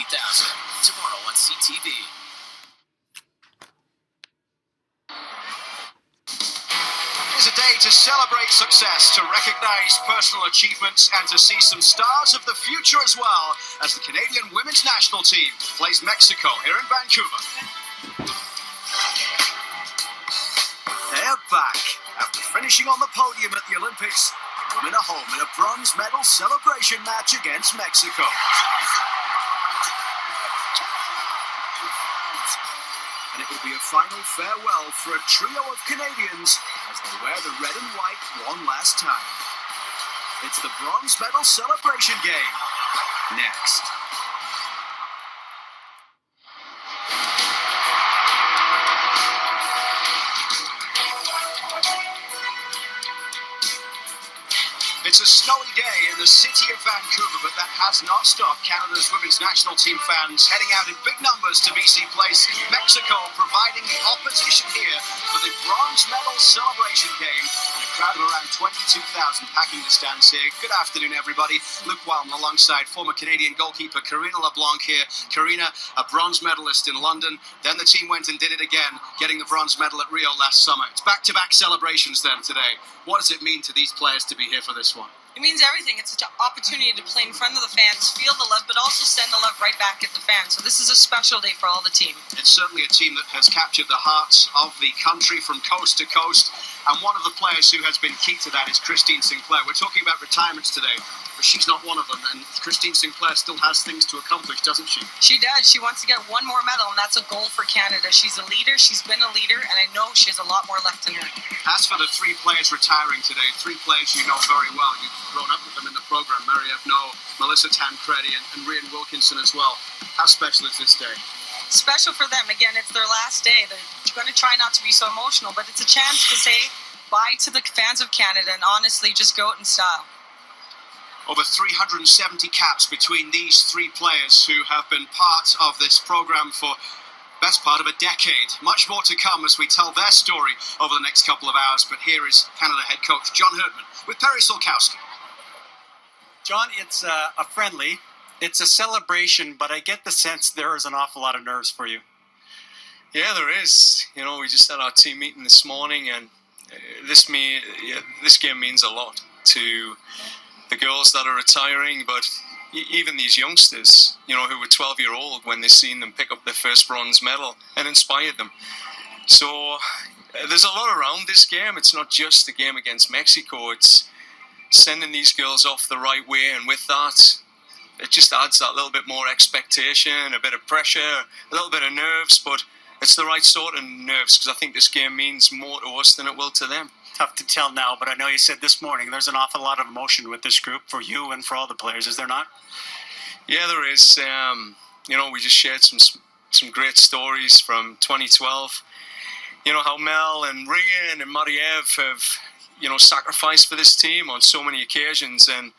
tomorrow on CTV. It's a day to celebrate success, to recognise personal achievements, and to see some stars of the future as well, as the Canadian women's national team plays Mexico here in Vancouver. They're back. After finishing on the podium at the Olympics, the women are home in a bronze medal celebration match against Mexico. And it will be a final farewell for a trio of Canadians as they wear the red and white one last time. It's the bronze medal celebration game. Next. It's a snowy day in the city of Vancouver, but that has not stopped Canada's women's national team fans heading out in big numbers to BC Place, Mexico, providing the opposition here for the bronze medal celebration game. And a crowd of around 22,000 packing the stands here. Good afternoon, everybody. Luke Whelm alongside former Canadian goalkeeper Karina LeBlanc here. Karina, a bronze medalist in London. Then the team went and did it again, getting the bronze medal at Rio last summer. It's back-to-back celebrations then today. What does it mean to these players to be here for this one? It means everything. It's an opportunity to play in front of the fans, feel the love, but also send the love right back at the fans. So this is a special day for all the team. It's certainly a team that has captured the hearts of the country from coast to coast. And one of the players who has been key to that is Christine Sinclair. We're talking about retirements today, but she's not one of them. And Christine Sinclair still has things to accomplish, doesn't she? She does. She wants to get one more medal, and that's a goal for Canada. She's a leader. She's been a leader, and I know she has a lot more left in her. As for the three players retiring today, three players you know very well. You've grown up with them in the program. Mary-Eve Noh, Melissa Tancredi, and Rhian Wilkinson as well. How special is this day? Special for them. Again, it's their last day. They're going to try not to be so emotional, but it's a chance to say bye to the fans of Canada and honestly just go out in style. Over 370 caps between these three players who have been part of this program for best part of a decade. Much more to come as we tell their story over the next couple of hours. But here is Canada head coach John Herdman with Perry Solkowski. John, it's a friendly, it's a celebration, but I get the sense there is an awful lot of nerves for you. Yeah, there is. You know, we just had our team meeting this morning, and this game means a lot to the girls that are retiring, but even these youngsters, you know, who were 12-year-old when they seen them pick up their first bronze medal and inspired them. So there's a lot around this game. It's not just the game against Mexico. It's sending these girls off the right way, and with that, it just adds that little bit more expectation, a bit of pressure, a little bit of nerves, but it's the right sort of nerves because I think this game means more to us than it will to them. Tough to tell now, but I know you said this morning there's an awful lot of emotion with this group for you and for all the players, is there not? Yeah, there is. You know, we just shared some great stories from 2012. You know, how Mel and Rhian and Mary-Eve have, you know, sacrificed for this team on so many occasions. And,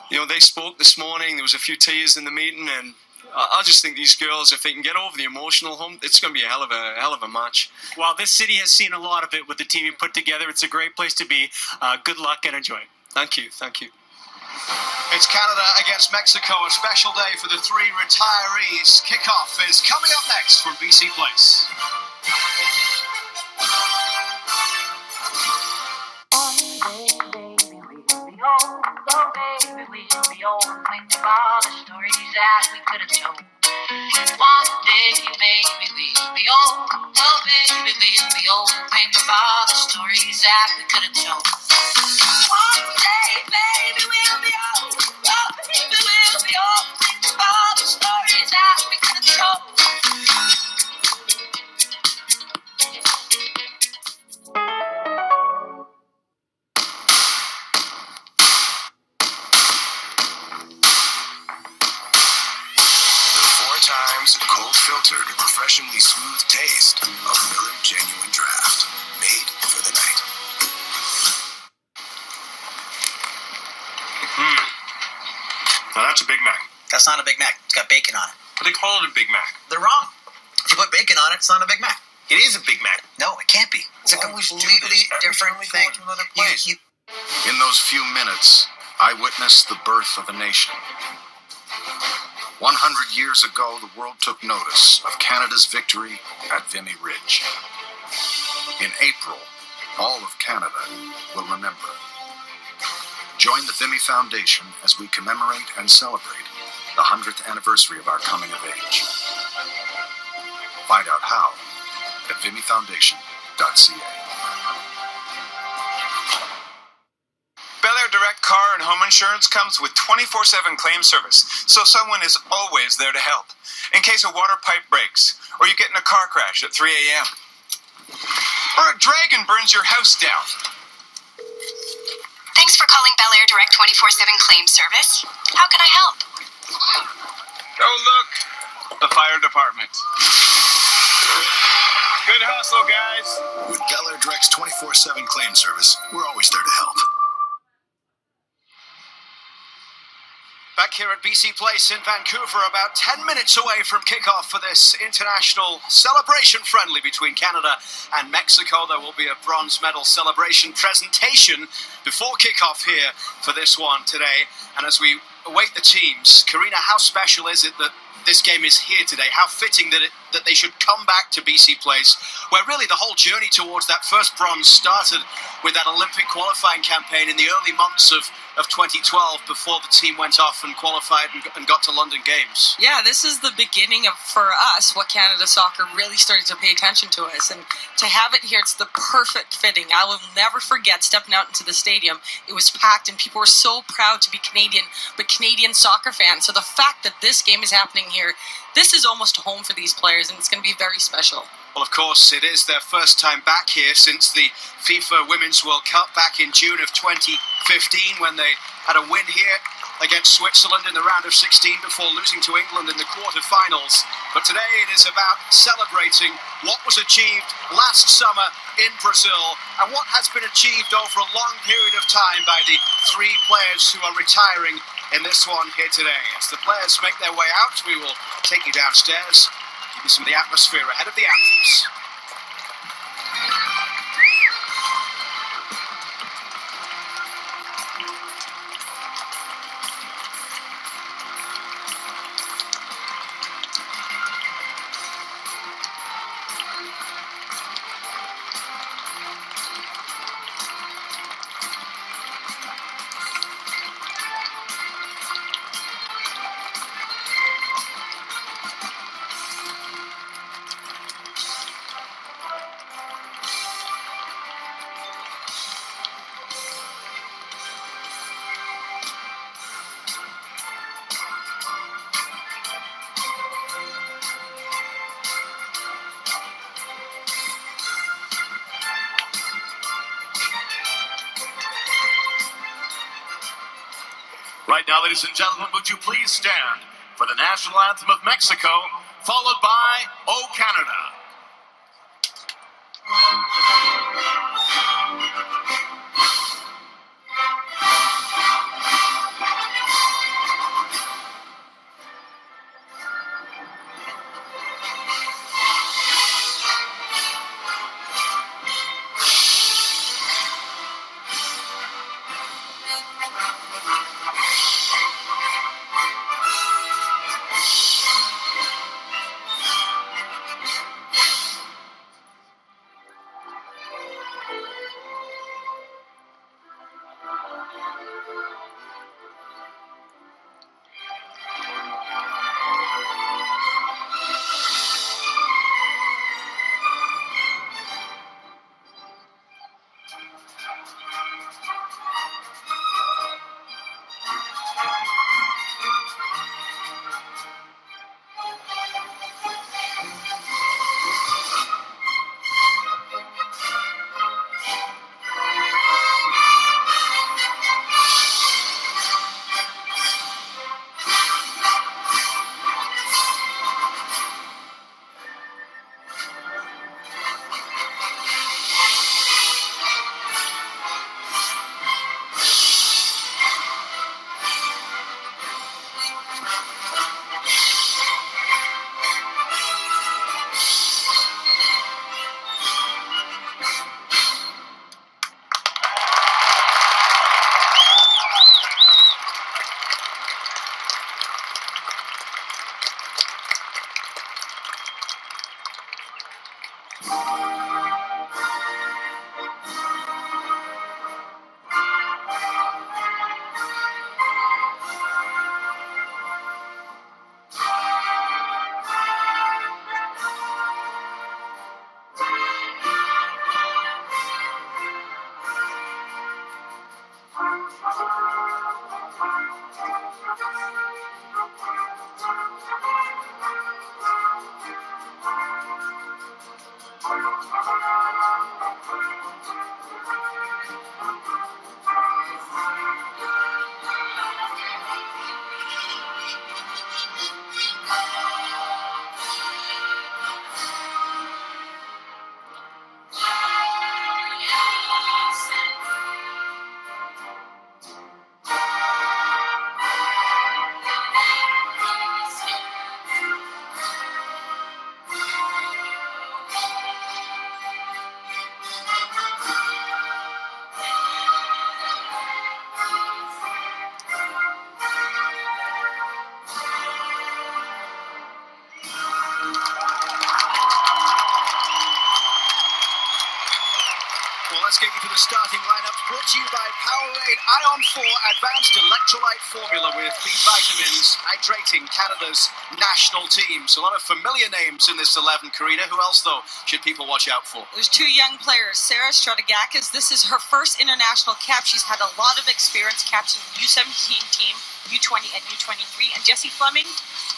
you know, they spoke this morning. There was a few tears in the meeting, and I just think these girls, if they can get over the emotional hump, it's going to be a hell of a match. Well, this city has seen a lot of it with the team you put together. It's a great place to be. Good luck and enjoy. Thank you. Thank you. It's Canada against Mexico, a special day for the three retirees. Kickoff is coming up next from BC Place. Oh, baby, we'll be old and think of all the stories that we could have told. One day, baby, we'll be old. Oh, baby, we'll be old and think of all the stories that we could have told. One day, baby, we'll be old. Oh, baby, we'll be old and think of all the stories that we could have told. Times cold-filtered, refreshingly smooth taste of Miller Genuine Draft, made for the night. Now that's a Big Mac. That's not a Big Mac. It's got bacon on it. But they call it a Big Mac. They're wrong. If you put bacon on it, it's not a Big Mac. It is a Big Mac. No, it can't be. It's a completely different thing. In those few minutes, I witnessed the birth of a nation. 100 years ago, the world took notice of Canada's victory at Vimy Ridge. In April, all of Canada will remember. Join the Vimy Foundation as we commemorate and celebrate the 100th anniversary of our coming of age. Find out how at vimyfoundation.ca. Bel Air Direct Car and Home Insurance comes with 24/7 claim service, so someone is always there to help. In case a water pipe breaks, or you get in a car crash at 3 a.m., or a dragon burns your house down. Thanks for calling Bel Air Direct 24/7 claim service. How can I help? Oh, look, the fire department. Good hustle, guys. With Bel Air Direct's 24/7 claim service, we're always there to help. Back here at BC Place in Vancouver, about 10 minutes away from kickoff for this international celebration friendly between Canada and Mexico. There will be a bronze medal celebration presentation before kickoff here for this one today. And as we await the teams, Karina, how special is it that this game is here today? How fitting that they should come back to BC Place, where really the whole journey towards that first bronze started with that Olympic qualifying campaign in the early months of 2012 before the team went off and qualified and got to London Games. Yeah, this is the beginning of, for us, what Canada Soccer really started to pay attention to us. And to have it here, it's the perfect fitting. I will never forget stepping out into the stadium. It was packed and people were so proud to be Canadian, but Canadian soccer fans. So the fact that this game is happening here, this is almost home for these players, and it's going to be very special. Well, of course, it is their first time back here since the FIFA Women's World Cup back in June of 2015, when they had a win here against Switzerland in the round of 16 before losing to England in the quarterfinals. But today it is about celebrating what was achieved last summer in Brazil and what has been achieved over a long period of time by the three players who are retiring in this one here today. As the players make their way out, we will take you downstairs, give you some of the atmosphere ahead of the anthems. Right now, ladies and gentlemen, would you please stand for the national anthem of Mexico, followed by O Canada. Well, let's get you to the starting lineups brought to you by Powerade Ion 4 Advanced Electrolyte Formula with B vitamins, hydrating Canada's national teams. A lot of familiar names in this 11, Karina. Who else, though, should people watch out for? There's two young players. Sarah Strategakis, this is her first international cap. She's had a lot of experience captaining the U17 team, U20 and U23. And Jessie Fleming,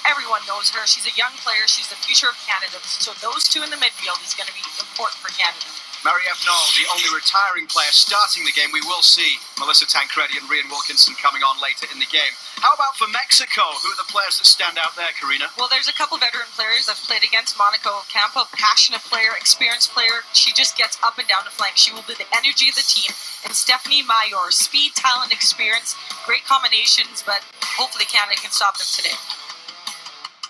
everyone knows her. She's a young player. She's the future of Canada. So those two in the midfield is going to be important for Canada. Marie-Eve Knoll, the only retiring player starting the game. We will see Melissa Tancredi and Rhian Wilkinson coming on later in the game. How about for Mexico? Who are the players that stand out there, Karina? Well, there's a couple veteran players. I've played against Monica Ocampo, passionate player, experienced player. She just gets up and down the flank. She will be the energy of the team. And Stephanie Mayor, speed, talent, experience, great combinations, but hopefully Canada can stop them today.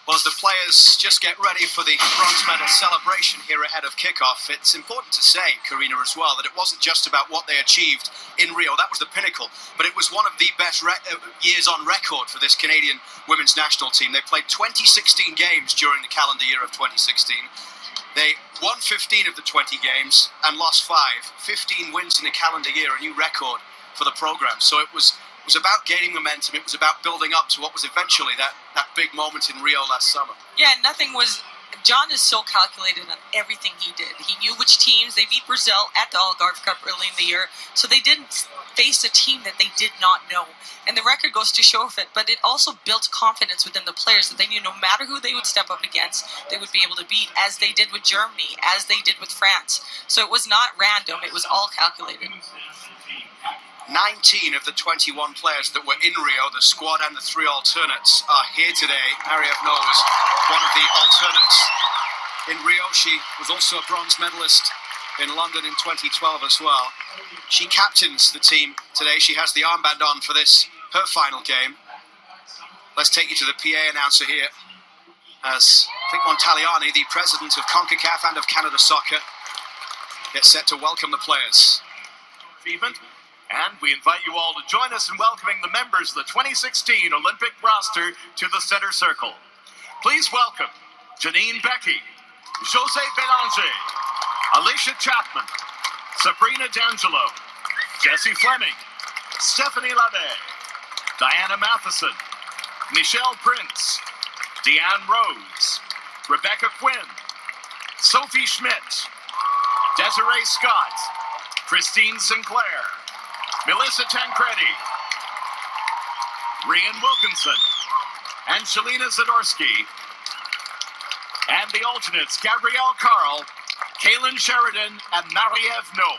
Well, as the players just get ready for the bronze medal celebration here ahead of kickoff, it's important to say, Karina, as well, that it wasn't just about what they achieved in Rio. That was the pinnacle, but it was one of the best years on record for this Canadian women's national team. They played 2016 games during the calendar year of 2016. They won 15 of the 20 games and lost 5. 15 wins in a calendar year, a new record for the program. So it was about gaining momentum. It was about building up to what was eventually that big moment in Rio last summer. Yeah, John is so calculated on everything he did. He knew which teams. They beat Brazil at the Algarve Cup early in the year, so they didn't face a team that they did not know. And the record goes to show it, but it also built confidence within the players that they knew no matter who they would step up against, they would be able to beat, as they did with Germany, as they did with France. So it was not random, it was all calculated. 19 of the 21 players that were in Rio, the squad and the 3 alternates, are here today. Marie-Eve Knoll was one of the alternates in Rio. She was also a bronze medalist in London in 2012 as well. She captains the team today. She has the armband on for this, her final game. Let's take you to the PA announcer here, as Vic Montaliani, the president of CONCACAF and of Canada Soccer, gets set to welcome the players. And we invite you all to join us in welcoming the members of the 2016 Olympic roster to the center circle. Please welcome Janine Becky, Jose Belanger, Alicia Chapman, Sabrina D'Angelo, Jessie Fleming, Stephanie Labbé, Diana Matheson, Michelle Prince, Deanne Rose, Rebecca Quinn, Sophie Schmidt, Desiree Scott, Christine Sinclair, Melissa Tancredi, Rhian Wilkinson, Angelina Zadorsky, and the alternates Gabrielle Carl, Kaylin Sheridan, and Marie-Eve Knoll.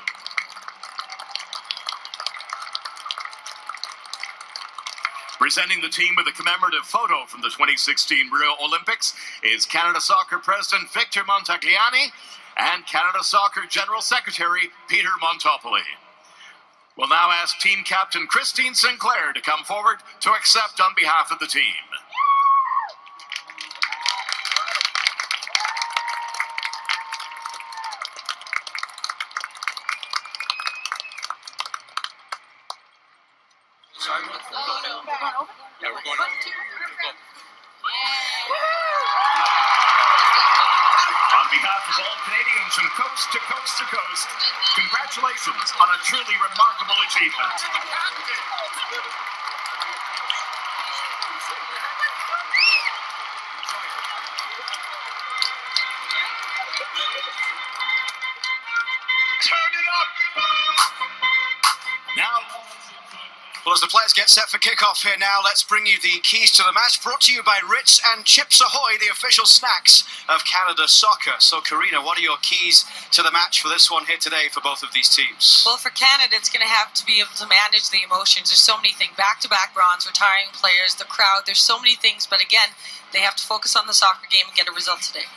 Presenting the team with a commemorative photo from the 2016 Rio Olympics is Canada Soccer President Victor Montagliani and Canada Soccer General Secretary Peter Montopoli. We'll now ask team captain Christine Sinclair to come forward to accept on behalf of the team. On behalf of all Canadians and truly remarkable achievement. Turn it up! Now, Well, as the players get set for kickoff here now, let's bring you the keys to the match, brought to you by Ritz and Chips Ahoy, the official snacks of Canada Soccer. So, Karina, what are your keys to the match for this one here today for both of these teams? Well, for Canada, it's going to have to be able to manage the emotions. There's so many things. Back-to-back bronze, retiring players, the crowd. There's so many things. But again, they have to focus on the soccer game and get a result today.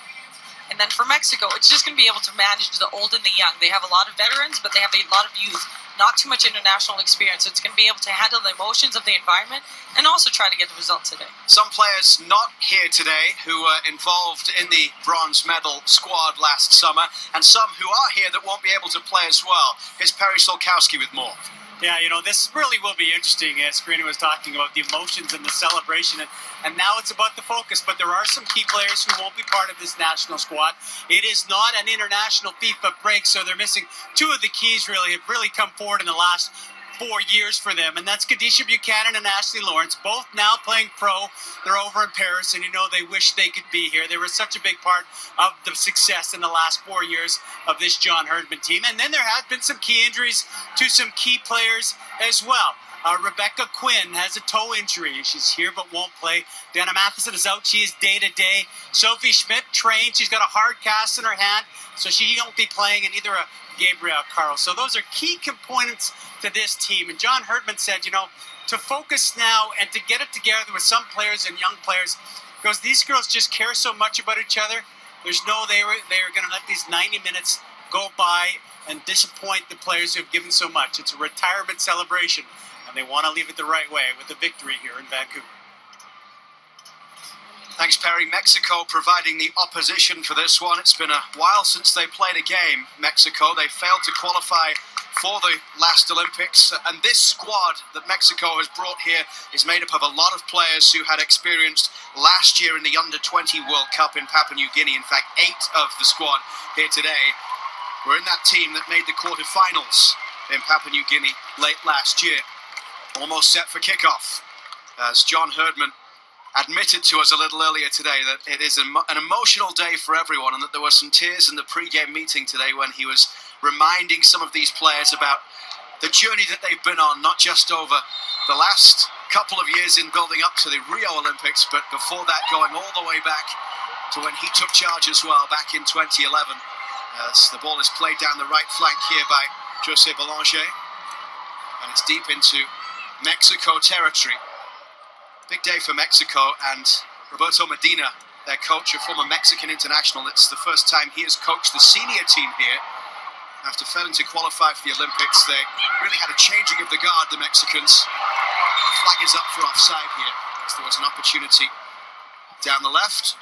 And then for Mexico, it's just going to be able to manage the old and the young. They have a lot of veterans, but they have a lot of youth. Not too much international experience. So it's going to be able to handle the emotions of the environment and also try to get the result today. Some players not here today who were involved in the bronze medal squad last summer, and some who are here that won't be able to play as well. Here's Perry Solkowski with more. Yeah, this really will be interesting, as Karina was talking about the emotions and the celebration, and now it's about the focus, but there are some key players who won't be part of this national squad. It is not an international FIFA break, so they're missing two of the keys have really come forward in the last 4 years for them, and that's Kadisha Buchanan and Ashley Lawrence, both now playing pro. They're over in Paris, and they wish they could be here. They were such a big part of the success in the last 4 years of this John Herdman team. And then there have been some key injuries to some key players as well. Rebecca Quinn has a toe injury. She's here but won't play. Dana Matheson is out. She is day-to-day. Sophie Schmidt trained. She's got a hard cast in her hand, so she won't be playing, and either Gabrielle Carl. So those are key components to this team. And John Herdman said, to focus now and to get it together with some players and young players, because these girls just care so much about each other. They are going to let these 90 minutes go by and disappoint the players who have given so much. It's a retirement celebration, and they want to leave it the right way with a victory here in Vancouver. Thanks, Perry. Mexico providing the opposition for this one. It's been a while since they played a game, Mexico. They failed to qualify for the last Olympics. And this squad that Mexico has brought here is made up of a lot of players who had experienced last year in the Under-20 World Cup in Papua New Guinea. In fact, 8 of the squad here today were in that team that made the quarterfinals in Papua New Guinea late last year. Almost set for kickoff, as John Herdman admitted to us a little earlier today that it is an emotional day for everyone, and that there were some tears in the pre-game meeting today when he was reminding some of these players about the journey that they've been on, not just over the last couple of years in building up to the Rio Olympics, but before that going all the way back to when he took charge as well back in 2011. As the ball is played down the right flank here by Jose Belanger, and it's deep into Mexico territory. Big day for Mexico, and Roberto Medina, their coach, a former Mexican international. It's the first time he has coached the senior team here. After failing to qualify for the Olympics, they really had a changing of the guard, the Mexicans. The flag is up for offside here, as there was an opportunity down the left.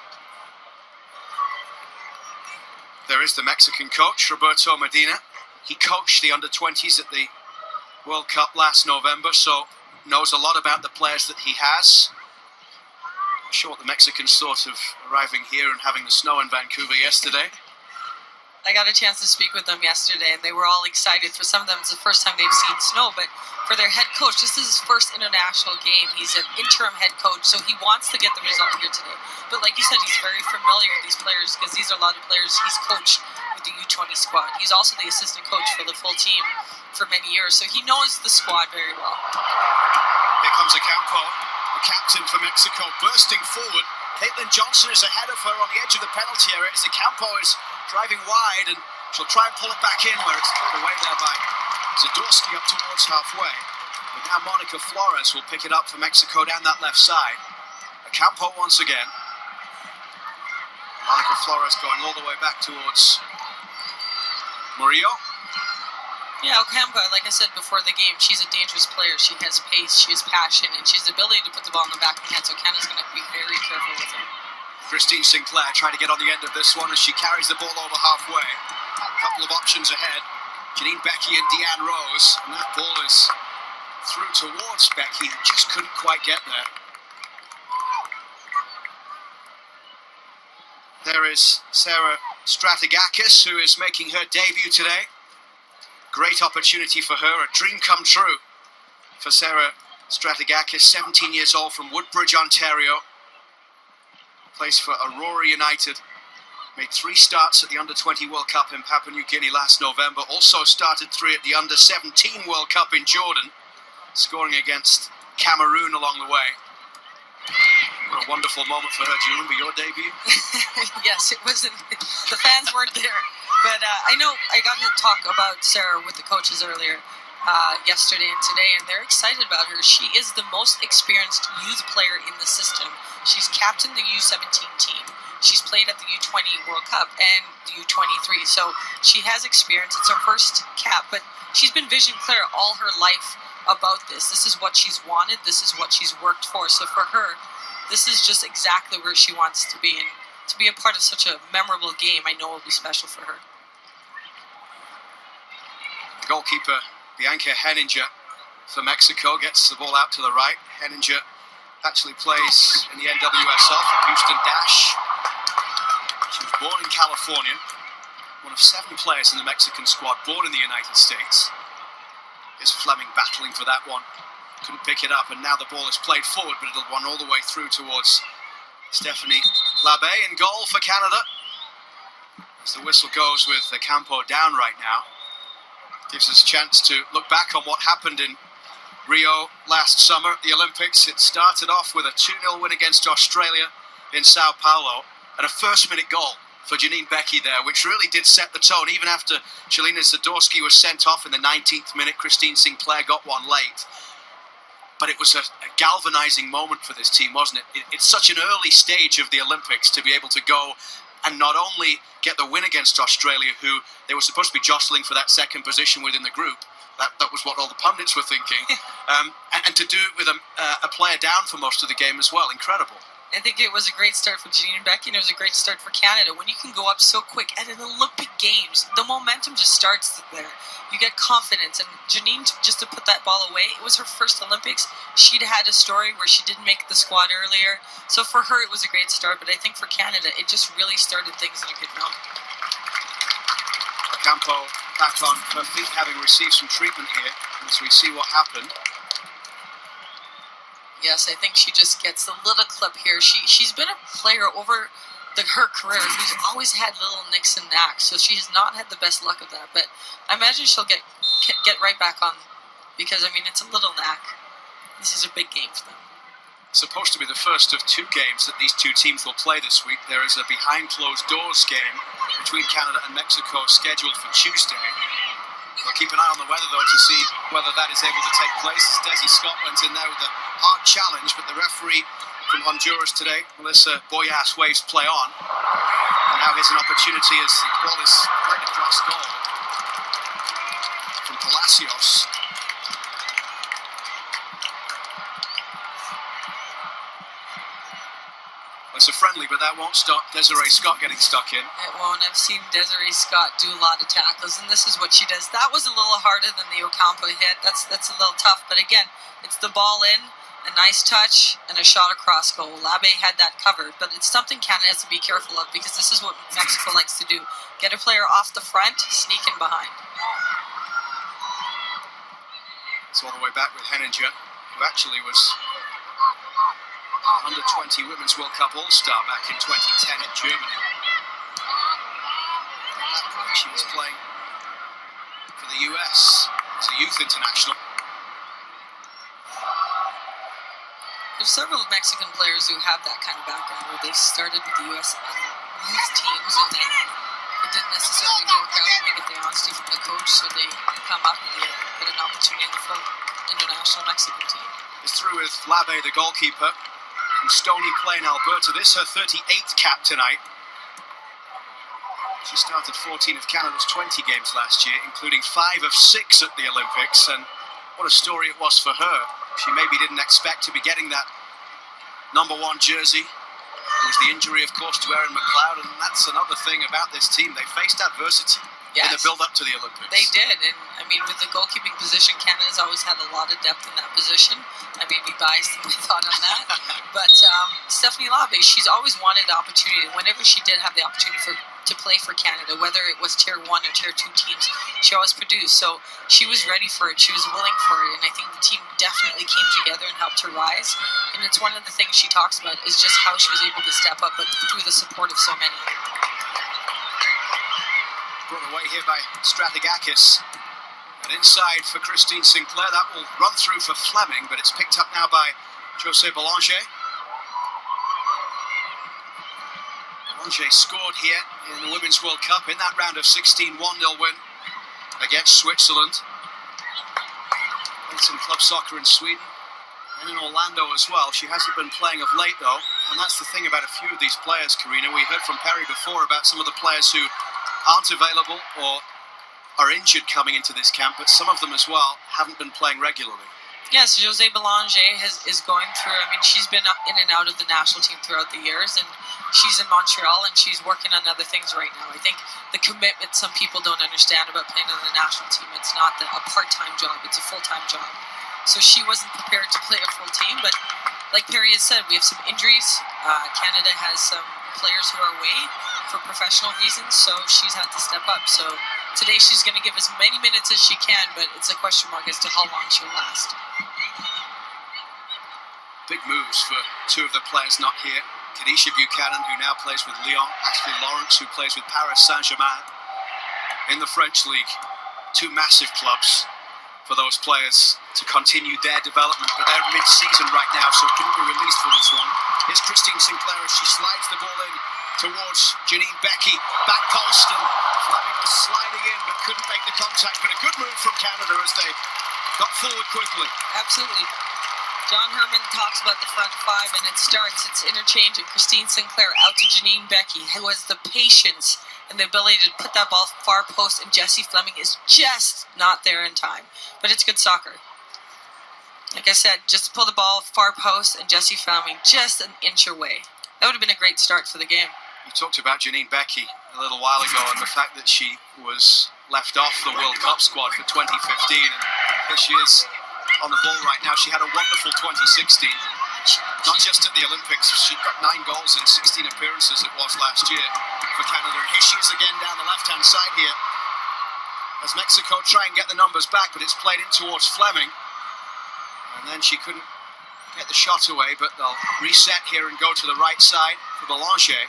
There is the Mexican coach, Roberto Medina. He coached the under-20s at the World Cup last November, so knows a lot about the players that he has. I'm sure what the Mexicans thought of arriving here and having the snow in Vancouver yesterday. I got a chance to speak with them yesterday, and they were all excited. For some of them, it's the first time they've seen snow, but for their head coach, this is his first international game. He's an interim head coach, so he wants to get the result here today. But like you said, he's very familiar with these players, because these are a lot of players he's coached with the U20 squad. He's also the assistant coach for the full team for many years, so he knows the squad very well. Here comes Ocampo, the captain for Mexico, bursting forward. Caitlin Johnson is ahead of her on the edge of the penalty area as Ocampo is driving wide, and she'll try and pull it back in where it's cleared away there by Zadorsky up towards halfway. But now Monica Flores will pick it up for Mexico down that left side. Ocampo once again. Monica Flores going all the way back towards Murillo. Yeah, Ocampo, like I said before the game, she's a dangerous player. She has pace, she has passion, and she has the ability to put the ball in the back of the net, so Canada's going to be very careful with her. Christine Sinclair trying to get on the end of this one as she carries the ball over halfway. A couple of options ahead. Janine Becky and Deanne Rose, and that ball is through towards Becky, just couldn't quite get there. There is Sarah Stratigakis, who is making her debut today. Great opportunity for her, a dream come true for Sarah Stratigakis, 17 years old from Woodbridge, Ontario. Plays for Aurora United. Made 3 starts at the Under-20 World Cup in Papua New Guinea last November. Also started 3 at the Under-17 World Cup in Jordan, scoring against Cameroon along the way. What a wonderful moment for her. Do you remember your debut? Yes, it wasn't. The fans weren't there. But I know I got to talk about Sarah with the coaches earlier yesterday and today, and they're excited about her. She is the most experienced youth player in the system. She's captained the U17 team. She's played at the U20 World Cup and the U23, so she has experience. It's her first cap, but she's been vision clear all her life about this. This is what she's wanted. This is what she's worked for. So for her, this is just exactly where she wants to be. And to be a part of such a memorable game, I know will be special for her. The goalkeeper, Bianca Henninger for Mexico, gets the ball out to the right. Henninger actually plays in the NWSL for Houston Dash. She was born in California, one of 7 players in the Mexican squad born in the United States. Is Fleming battling for that one? Couldn't pick it up, and now the ball is played forward, but it'll run all the way through towards Stephanie Labbe in goal for Canada. As the whistle goes with the Campo down right now, gives us a chance to look back on what happened in Rio last summer at the Olympics. It started off with a 2-0 win against Australia in Sao Paulo, and a first-minute goal for Janine Beckie there, which really did set the tone. Even after Shelina Zadorsky was sent off in the 19th minute, Christine Sinclair got one late. But it was a galvanizing moment for this team, wasn't it? It's such an early stage of the Olympics to be able to go and not only get the win against Australia, who they were supposed to be jostling for that second position within the group. That was what all the pundits were thinking. And to do it with a player down for most of the game as well. Incredible. I think it was a great start for Janine Beckie, and it was a great start for Canada. When you can go up so quick at an Olympic Games, the momentum just starts there. You get confidence, and Janine, just to put that ball away, it was her first Olympics. She'd had a story where she didn't make the squad earlier, so for her it was a great start, but I think for Canada, it just really started things in a good note. Campo back on her feet, having received some treatment here, as we see what happened. Yes, I think she just gets a little clip here. She's been a player over her career who's always had little nicks and knacks, so she has not had the best luck of that. But I imagine she'll get right back on, because I mean it's a little knack. This is a big game for them. Supposed to be the first of 2 games that these 2 teams will play this week. There is a behind closed doors game between Canada and Mexico scheduled for Tuesday. We'll keep an eye on the weather, though, to see whether that is able to take place. As Desi Scott went in there with a hard challenge, but the referee from Honduras today, Melissa Boyas, waves play on. And now here's an opportunity as the ball is played across goal from Palacios. It's a friendly, but that won't stop Desiree Scott getting stuck in. It won't. I've seen Desiree Scott do a lot of tackles, and this is what she does. That was a little harder than the Ocampo hit. That's a little tough, but again, it's the ball in, a nice touch, and a shot across goal. Labbe had that covered, but it's something Canada has to be careful of, because this is what Mexico likes to do. Get a player off the front, sneak in behind. It's all the way back with Henninger, who actually was Under-20 Women's World Cup All-Star back in 2010 in Germany. At that point, she was playing for the US as a youth international. There's several Mexican players who have that kind of background, where they started with the US youth teams, and then it didn't necessarily work out. They get the honesty from the coach, so they come up and they get an opportunity in the full international Mexican team. It's through with Labbe, the goalkeeper, from Stony Plain, Alberta. This is her 38th cap tonight. She started 14 of Canada's 20 games last year, including 5 of 6 at the Olympics, and what a story it was for her. She maybe didn't expect to be getting that number 1 jersey. There was the injury, of course, to Erin McLeod, and that's another thing about this team. They faced adversity in the build-up to the Olympics. They did, and I I mean, with the goalkeeping position, Canada's always had a lot of depth in that position. I may be biased in my thought on that. But Stephanie Labe, she's always wanted the opportunity. Whenever she did have the opportunity to play for Canada, whether it was Tier 1 or Tier 2 teams, she always produced. So she was ready for it. She was willing for it. And I think the team definitely came together and helped her rise. And it's one of the things she talks about is just how she was able to step up, but through the support of so many. Brought away here by Stratigakis. And inside for Christine Sinclair. That will run through for Fleming, but it's picked up now by José Belanger. Belanger scored here in the Women's World Cup in that round of 16, 1-0 win against Switzerland. Played some club soccer in Sweden and in Orlando as well. She hasn't been playing of late though, and that's the thing about a few of these players, Karina. We heard from Perry before about some of the players who aren't available or are injured coming into this camp, but some of them as well haven't been playing regularly. Yes, José Belanger is going through, I mean, she's been in and out of the national team throughout the years, and she's in Montreal, and she's working on other things right now. I think the commitment some people don't understand about playing on the national team, it's not a part-time job, it's a full-time job. So she wasn't prepared to play a full team, but like Perry has said, we have some injuries. Canada has some players who are away for professional reasons, so she's had to step up. So today she's going to give as many minutes as she can, but it's a question mark as to how long she'll last. Big moves for two of the players not here. Kadisha Buchanan, who now plays with Lyon. Ashley Lawrence, who plays with Paris Saint-Germain in the French league. Two massive clubs for those players to continue their development, but they're mid-season right now, so couldn't be released for this one. Here's Christine Sinclair as she slides the ball in towards Janine Becky. Back post, and Fleming was sliding in but couldn't make the contact. But a good move from Canada as they got forward quickly. Absolutely. John Herman talks about the front five, and it's interchange, and Christine Sinclair out to Janine Becky, who has the patience and the ability to put that ball far post, and Jessie Fleming is just not there in time. But it's good soccer. Like I said, just pull the ball far post, and Jessie Fleming just an inch away. That would have been a great start for the game. You talked about Janine Becky a little while ago, and the fact that she was left off the World Cup squad for 2015, and here she is on the ball right now. She had a wonderful 2016, not just at the Olympics. She got 9 goals in 16 appearances it was last year for Canada. And here she is again down the left-hand side here as Mexico try and get the numbers back, but it's played in towards Fleming. And then she couldn't get the shot away, but they'll reset here and go to the right side for Belanger.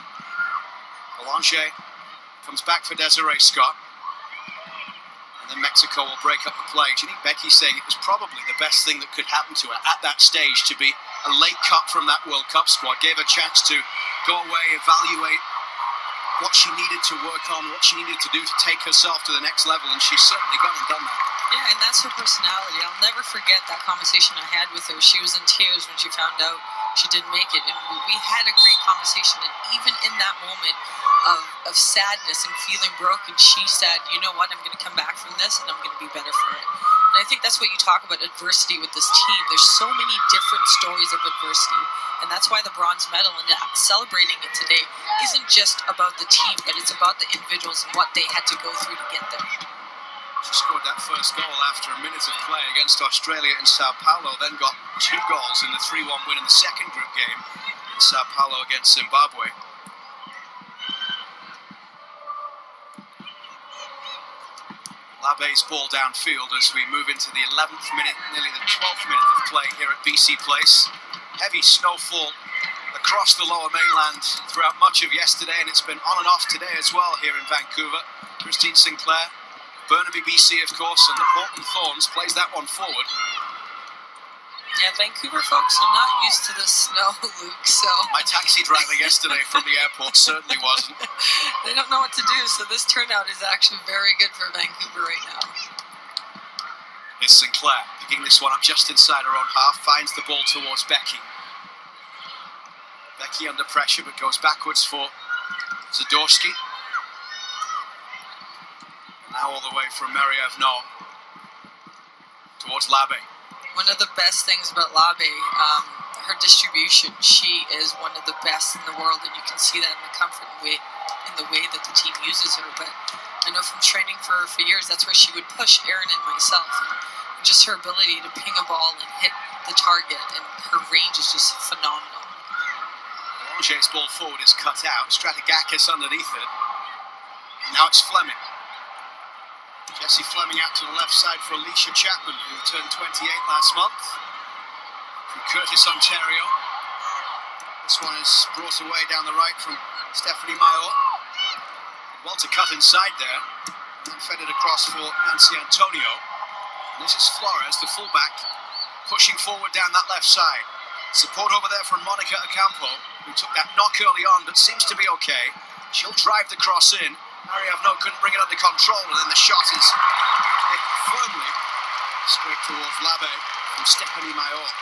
Belanger comes back for Desiree Scott. And then Mexico will break up the play. Janine Becky saying it was probably the best thing that could happen to her at that stage to be a late cut from that World Cup squad. Gave her a chance to go away, evaluate what she needed to work on, what she needed to do to take herself to the next level, and she's certainly gone and done that. Yeah, and that's her personality. I'll never forget that conversation I had with her. She was in tears when she found out she didn't make it, and we had a great conversation. And even in that moment of sadness and feeling broken, she said, you know what, I'm going to come back from this and I'm going to be better for it. And I think that's what you talk about adversity with this team. There's so many different stories of adversity, and that's why the bronze medal and celebrating it today isn't just about the team, but it's about the individuals and what they had to go through to get there. She scored that first goal after a minute of play against Australia in Sao Paulo, then got 2 goals in the 3-1 win in the second group game in Sao Paulo against Zimbabwe. Labe's ball downfield as we move into the 11th minute, nearly the 12th minute of play here at BC Place. Heavy snowfall across the Lower Mainland throughout much of yesterday, and it's been on and off today as well here in Vancouver. Christine Sinclair, Burnaby, BC, of course, and the Portland Thorns plays that one forward. Yeah, Vancouver folks are not used to the snow, Luke, so... My taxi driver yesterday from the airport certainly wasn't. They don't know what to do, so this turnout is actually very good for Vancouver right now. It's Sinclair picking this one up just inside her own half, finds the ball towards Becky. Becky under pressure, but goes backwards for Zadorsky. Now all the way from Marievno towards Labe. One of the best things about Labe, her distribution, she is one of the best in the world, and you can see that in the comfort and weight in the way that the team uses her, but I know from training for her for years, that's where she would push Erin and myself. And just her ability to ping a ball and hit the target, and her range is just phenomenal. Angers' ball forward is cut out. Stratigakis underneath it. And now it's Fleming. Jessie Fleming out to the left side for Alicia Chapman, who turned 28 last month. From Curtis, Ontario. This one is brought away down the right from Stephanie Maillot. Walter cut inside there, and then fed it across for Nancy Antonio. And this is Flores, the fullback, pushing forward down that left side. Support over there from Monica Ocampo, who took that knock early on, but seems to be okay. She'll drive the cross in. Mariavno couldn't bring it under control, and then the shot is hit firmly straight towards Labe from Stephanie Maillot.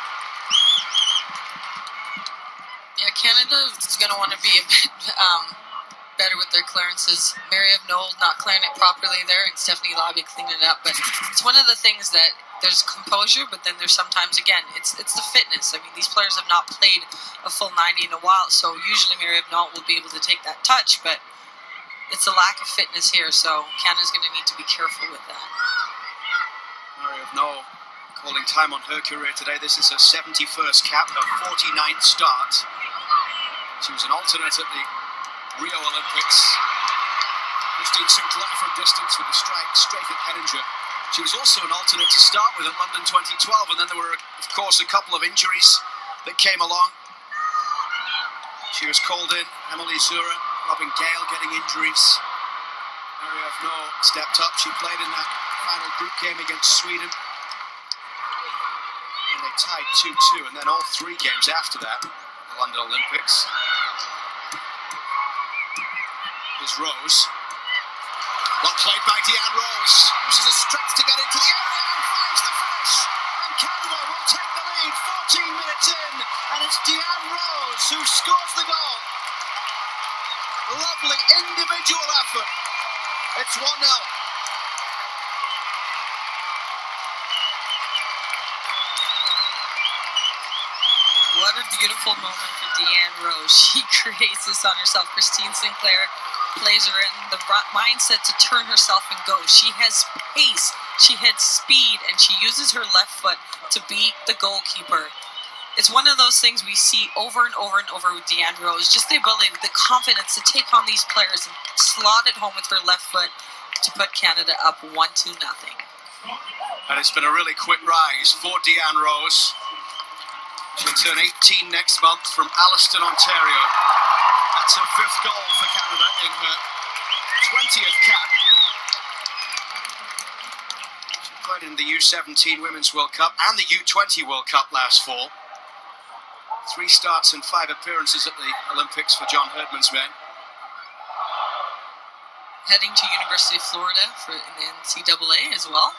Yeah, Canada is going to want to be a bit better with their clearances. Mariavno not clearing it properly there, and Stephanie Labe cleaning it up. But it's one of the things that there's composure, but then there's sometimes, again, it's the fitness. I mean, these players have not played a full 90 in a while, so usually Mariavno will be able to take that touch, but it's a lack of fitness here, so Canada's going to need to be careful with that. Mariavno calling time on her career today. This is her 71st cap, her 49th start. She was an alternate at the Rio Olympics. Christine Sinclair from distance with a strike straight at Hedinger. She was also an alternate to start with at London 2012, and then there were, of course, a couple of injuries that came along. She was called in, Emily Zura, Robin Gale getting injuries. Mariavno stepped up. She played in that final group game against Sweden. And they tied 2-2, and then all three games after that, the London Olympics. Here's Rose. Well played by Deanne Rose. Uses a stretch to get into the area and finds the finish. And Canada will take the lead 14 minutes in. And it's Deanne Rose who scores the goal. Lovely individual effort. It's 1-0. What a beautiful moment for Deanne Rose. She creates this on herself. Christine Sinclair plays her in the mindset to turn herself and go. She has pace, she has speed, and she uses her left foot to beat the goalkeeper. It's one of those things we see over and over and over with Deanne Rose. Just the ability, the confidence to take on these players and slot it home with her left foot to put Canada up 1-0. And it's been a really quick rise for Deanne Rose. She'll turn 18 next month from Alliston, Ontario. That's her 5th goal for Canada in her 20th cap. She played in the U17 Women's World Cup and the U20 World Cup last fall. 3 starts and 5 appearances at the Olympics for John Herdman's men. Heading to University of Florida for the NCAA as well.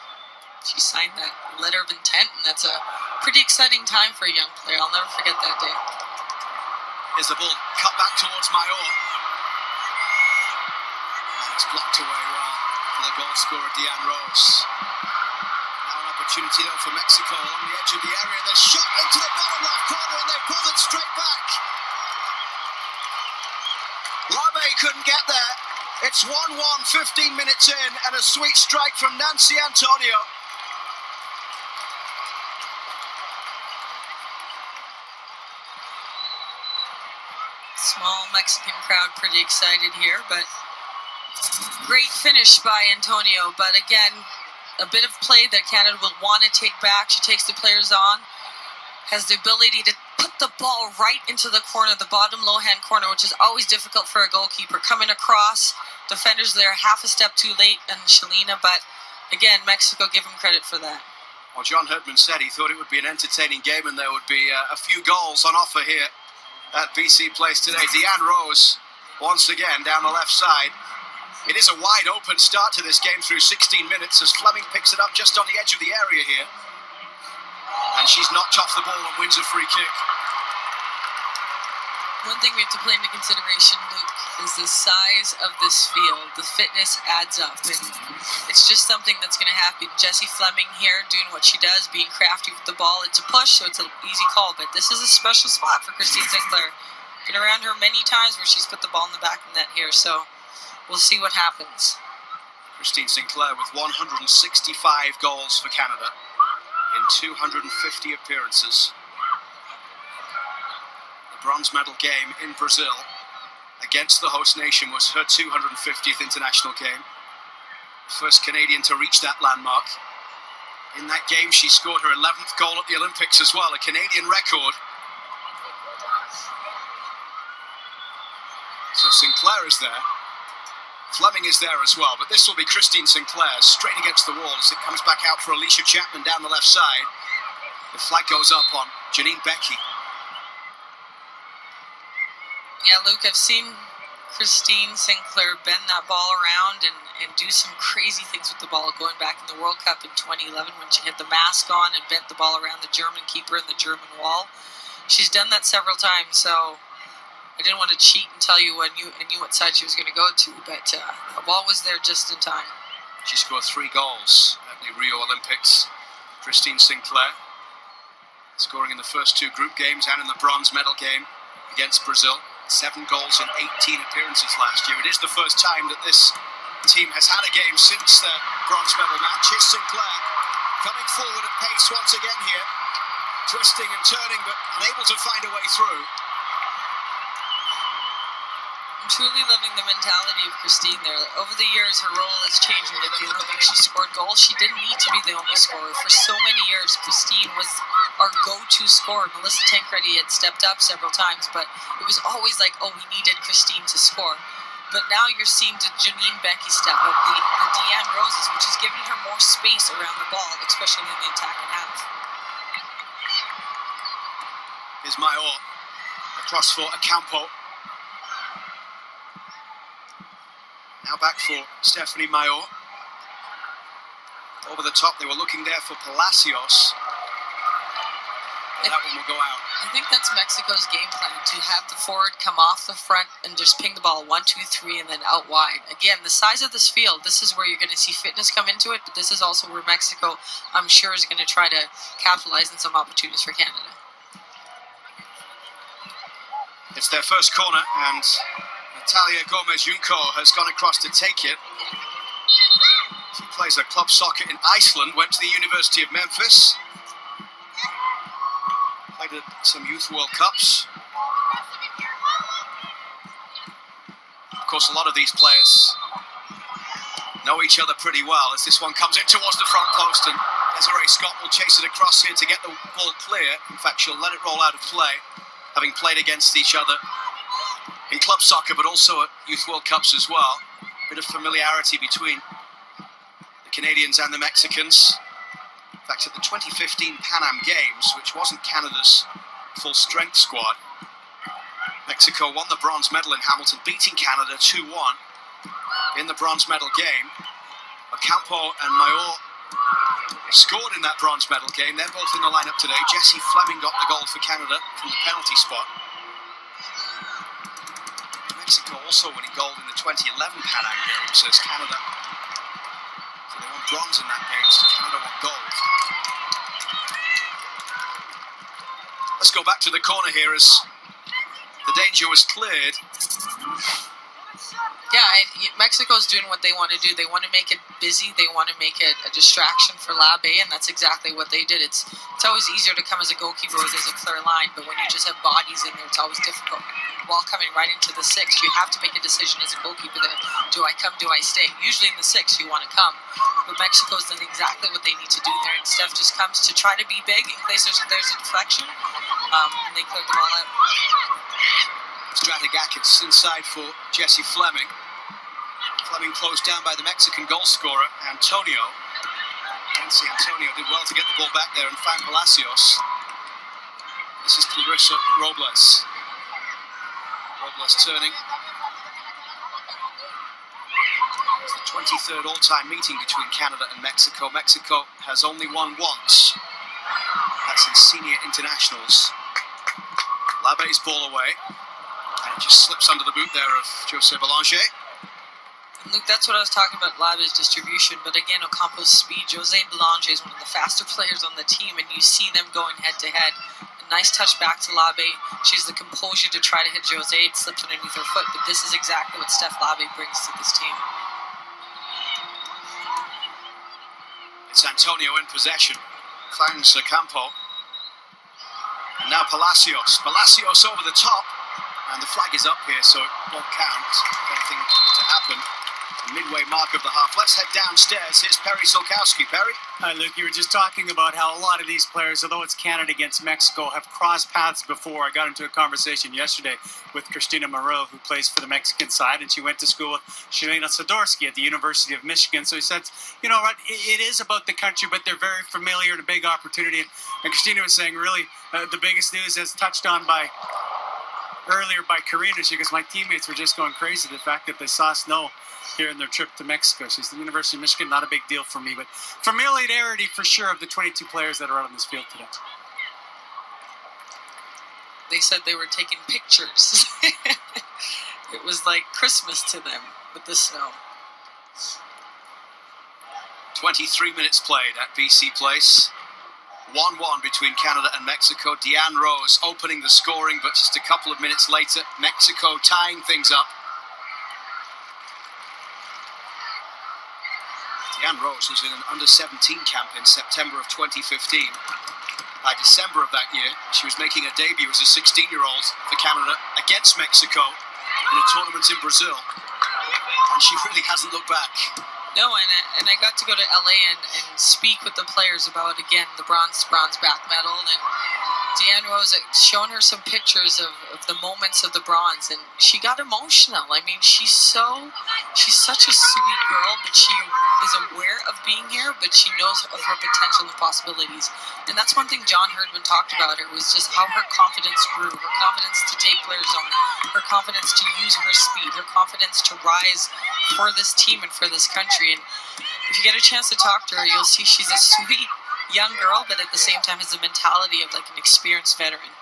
She signed that letter of intent, and that's a pretty exciting time for a young player. I'll never forget that day. Here's the ball cut back towards Maillot. And it's blocked away well for the goal scorer, Deanne Rose. Now an opportunity though for Mexico along the edge of the area. They're shot into the bottom left corner and they pulled it straight back. Labe couldn't get there. It's 1-1, 15 minutes in, and a sweet strike from Nancy Antonio. Small Mexican crowd pretty excited here, but great finish by Antonio. But again, a bit of play that Canada will want to take back. She takes the players on, has the ability to put the ball right into the corner, the bottom low-hand corner, which is always difficult for a goalkeeper. Coming across, defenders there half a step too late, and Shalina, but again, Mexico, give him credit for that. Well, John Herdman said he thought it would be an entertaining game and there would be a few goals on offer here at BC Place today. Deanne Rose, once again, down the left side. It is a wide open start to this game through 16 minutes as Fleming picks it up just on the edge of the area here. And she's knocked off the ball and wins a free kick. One thing we have to play into consideration, Luke, is the size of this field. The fitness adds up, and it's just something that's going to happen. Jessie Fleming here doing what she does, being crafty with the ball. It's a push, so it's an easy call, but this is a special spot for Christine Sinclair. Been around her many times where she's put the ball in the back of the net here, so we'll see what happens. Christine Sinclair with 165 goals for Canada in 250 appearances. The bronze medal game in Brazil against the host nation was her 250th international game. First Canadian to reach that landmark. In that game, she scored her 11th goal at the Olympics as well, a Canadian record. So Sinclair is there. Fleming is there as well, but this will be Christine Sinclair straight against the wall as it comes back out for Alicia Chapman down the left side. The flag goes up on Janine Beckie. Yeah, Luke, I've seen Christine Sinclair bend that ball around and do some crazy things with the ball, going back in the World Cup in 2011 when she had the mask on and bent the ball around the German keeper and the German wall. She's done that several times, so I didn't want to cheat and tell you I knew what side she was going to go to, but the ball was there just in time. She scored 3 goals at the Rio Olympics. Christine Sinclair scoring in the first 2 group games and in the bronze medal game against Brazil. 7 goals in 18 appearances last year. It is the first time that this team has had a game since the bronze medal match. Here's Sinclair coming forward at pace once again here, twisting and turning but unable to find a way through. I'm truly loving the mentality of Christine there. Over the years, her role has changed. At the Olympics, she scored goals. She didn't need to be the only scorer. For so many years, Christine was our go-to scorer. Melissa Tancredi had stepped up several times, but it was always like, oh, we needed Christine to score. But now you're seeing Janine Beckie step up, the Deanne Roses, which is giving her more space around the ball, especially in the attacking half. Here's Mayor across for Ocampo. Now back for Stephanie Mayor. Over the top, they were looking there for Palacios. But that one will go out. I think that's Mexico's game plan, to have the forward come off the front and just ping the ball 1, 2, 3, and then out wide. Again, the size of this field, this is where you're going to see fitness come into it, but this is also where Mexico, I'm sure, is going to try to capitalize on some opportunities for Canada. It's their first corner, and Natalia Gomez-Junco has gone across to take it. She plays her club soccer in Iceland, went to the University of Memphis. Played at some Youth World Cups. Of course, a lot of these players know each other pretty well as this one comes in towards the front post, and Desiree Scott will chase it across here to get the ball clear. In fact, she'll let it roll out of play, having played against each other in club soccer, but also at Youth World Cups as well. Bit of familiarity between the Canadians and the Mexicans. In fact, at the 2015 Pan Am Games, which wasn't Canada's full-strength squad, Mexico won the bronze medal in Hamilton, beating Canada 2-1 in the bronze medal game. Ocampo and Mayor scored in that bronze medal game. They're both in the lineup today. Jessie Fleming got the goal for Canada from the penalty spot. Mexico also winning gold in the 2011 Pan Am Games as Canada. So they won bronze in that game, so Canada won gold. Let's go back to the corner here as the danger was cleared. Yeah, Mexico's doing what they want to do. They want to make it busy. They want to make it a distraction for Labe, and that's exactly what they did. It's always easier to come as a goalkeeper where there's a clear line, but when you just have bodies in there, it's always difficult. Ball coming right into the 6, you have to make a decision as a goalkeeper there. Do I come, do I stay? Usually in the 6, you want to come. But Mexico's done exactly what they need to do there, and Steph just comes to try to be big in case there's a deflection, and they cleared the ball out. Stratigakis inside for Jessie Fleming. Fleming closed down by the Mexican goal scorer, Antonio. Nancy Antonio did well to get the ball back there and find Palacios. This is Clarissa Robles. Robles turning. It's the 23rd all-time meeting between Canada and Mexico. Mexico has only won once. That's in senior internationals. Labe's ball away. And it just slips under the boot there of Jose Belanger. Luke, that's what I was talking about, Labe's distribution. But again, Ocampo's speed. Jose Belanger is one of the faster players on the team, and you see them going head-to-head. Nice touch back to Labe. She has the composure to try to hit Jose. It slipped underneath her foot, but this is exactly what Steph Labe brings to this team. It's Antonio in possession. Finds Campo. And now Palacios. Palacios over the top. And the flag is up here, so it won't count. Anything to happen. Midway mark of the half. Let's head downstairs. Here's Perry Solkowski. Perry? Hi, Luke. You were just talking about how a lot of these players, although it's Canada against Mexico, have crossed paths before. I got into a conversation yesterday with Christina Moreau, who plays for the Mexican side, and she went to school with Shalina Sadorsky at the University of Michigan. So he said, you know what, it is about the country, but they're very familiar and a big opportunity. And Christina was saying, really, the biggest news, as touched on by earlier by Karina, she goes, my teammates were just going crazy. The fact that they saw snow here in their trip to Mexico. She's the University of Michigan, not a big deal for me, but familiarity for sure of the 22 players that are out on this field today. They said they were taking pictures. It was like Christmas to them with the snow. 23 minutes played at BC Place. 1-1 between Canada and Mexico. Deanne Rose opening the scoring, but just a couple of minutes later, Mexico tying things up. Deanne Rose was in an under-17 camp in September of 2015. By December of that year, she was making a debut as a 16-year-old for Canada against Mexico in a tournament in Brazil. And she really hasn't looked back. No, and I got to go to LA and speak with the players about, again, the bronze back medal. And Deanne Rose had shown her some pictures of the moments of the bronze, and she got emotional. I mean, she's such a sweet girl, but she is aware of being here, but she knows of her potential and possibilities. And that's one thing John Herdman talked about. It was just how her confidence grew, her confidence to take players on, her confidence to use her speed, her confidence to rise for this team and for this country. And if you get a chance to talk to her, you'll see she's a sweet young girl, but at the same time has a mentality of like an experienced veteran.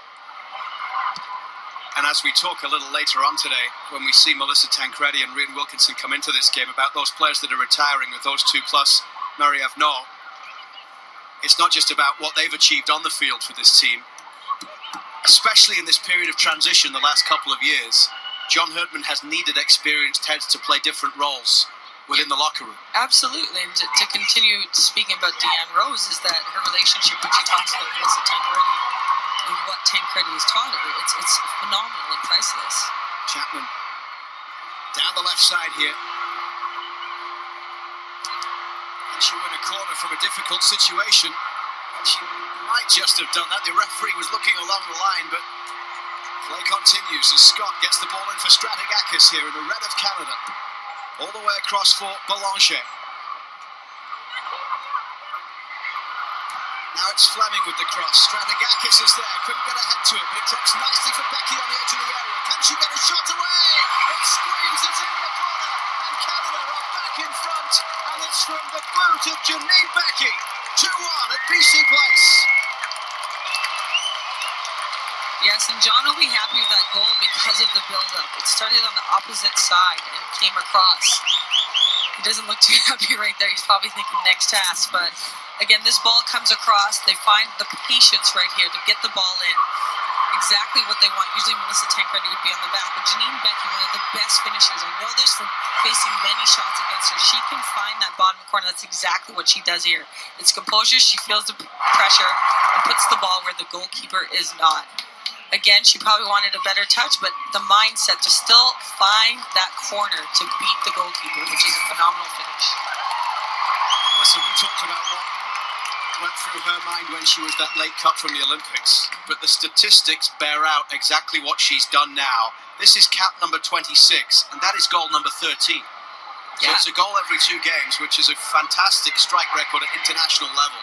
And as we talk a little later on today, when we see Melissa Tancredi and Rhian Wilkinson come into this game about those players that are retiring with those two plus Marie Avno, it's not just about what they've achieved on the field for this team. Especially in this period of transition the last couple of years, John Herdman has needed experienced heads to play different roles within the locker room. Absolutely, and to continue speaking about Deanne Rose, is that her relationship when she talks about Melissa Tancredi and what Tancredi has taught her, it's phenomenal and priceless. Chapman down the left side here. And she won a corner from a difficult situation. And she might just have done that. The referee was looking along the line, but play continues as Scott gets the ball in for Stratigakis here in the red of Canada. All the way across for Boulanger. Now it's Fleming with the cross. Stratigakis is there, couldn't get ahead to it, but it drops nicely for Becky on the edge of the area. Can she get a shot away? It squeezes in the corner, and Canada are back in front, and it's from the boot of Janine Becky. 2-1 at BC Place. Yes, and John will be happy with that goal because of the build-up. It started on the opposite side and came across. He doesn't look too happy right there. He's probably thinking next task. But again, this ball comes across. They find the patience right here to get the ball in. Exactly what they want. Usually Melissa Tancredi would be on the back. But Janine Becky, one of the best finishers. I know this from facing many shots against her. She can find that bottom corner. That's exactly what she does here. It's composure. She feels the pressure and puts the ball where the goalkeeper is not. Again, she probably wanted a better touch, but the mindset to still find that corner to beat the goalkeeper, which is a phenomenal finish. Listen, we talked about what went through her mind when she was that late cut from the Olympics, but the statistics bear out exactly what she's done now. This is cap number 26, and that is goal number 13. So it's a goal every 2 games, which is a fantastic strike record at international level.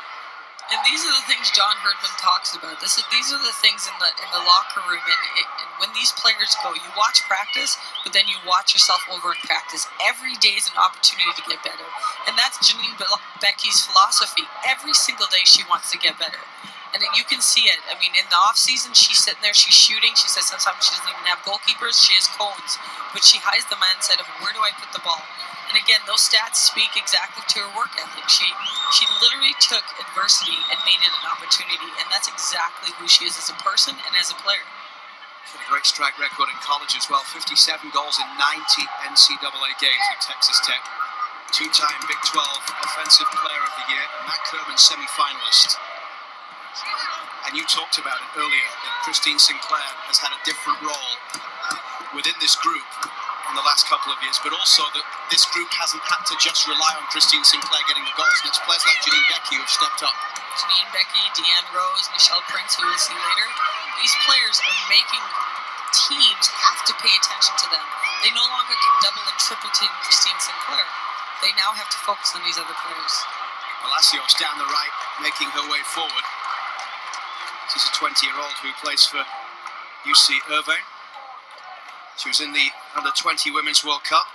And these are the things John Herdman talks about. These are the things in the locker room. And when these players go, you watch practice, but then you watch yourself over in practice. Every day is an opportunity to get better. And that's Janine Becky's philosophy. Every single day she wants to get better. And you can see it. I mean, in the off-season, she's sitting there, she's shooting. She says sometimes she doesn't even have goalkeepers. She has cones. But she has the mindset of, where do I put the ball? And again, those stats speak exactly to her work ethic. She literally took adversity and made it an opportunity, and that's exactly who she is as a person and as a player. She had a great strike record in college as well, 57 goals in 90 NCAA games with Texas Tech. Two-time Big 12 Offensive Player of the Year, and Matt Kerman semi-finalist. And you talked about it earlier, that Christine Sinclair has had a different role within this group in the last couple of years, but also that this group hasn't had to just rely on Christine Sinclair getting the goals, and it's players like Janine Becky who have stepped up. Janine Becky, Deanne Rose, Michelle Prince, who we'll see later. These players are making teams have to pay attention to them. They no longer can double and triple team Christine Sinclair. They now have to focus on these other players. Palacios down the right, making her way forward. This is a 20-year-old who plays for UC Irvine. She was in the Under-20 Women's World Cup.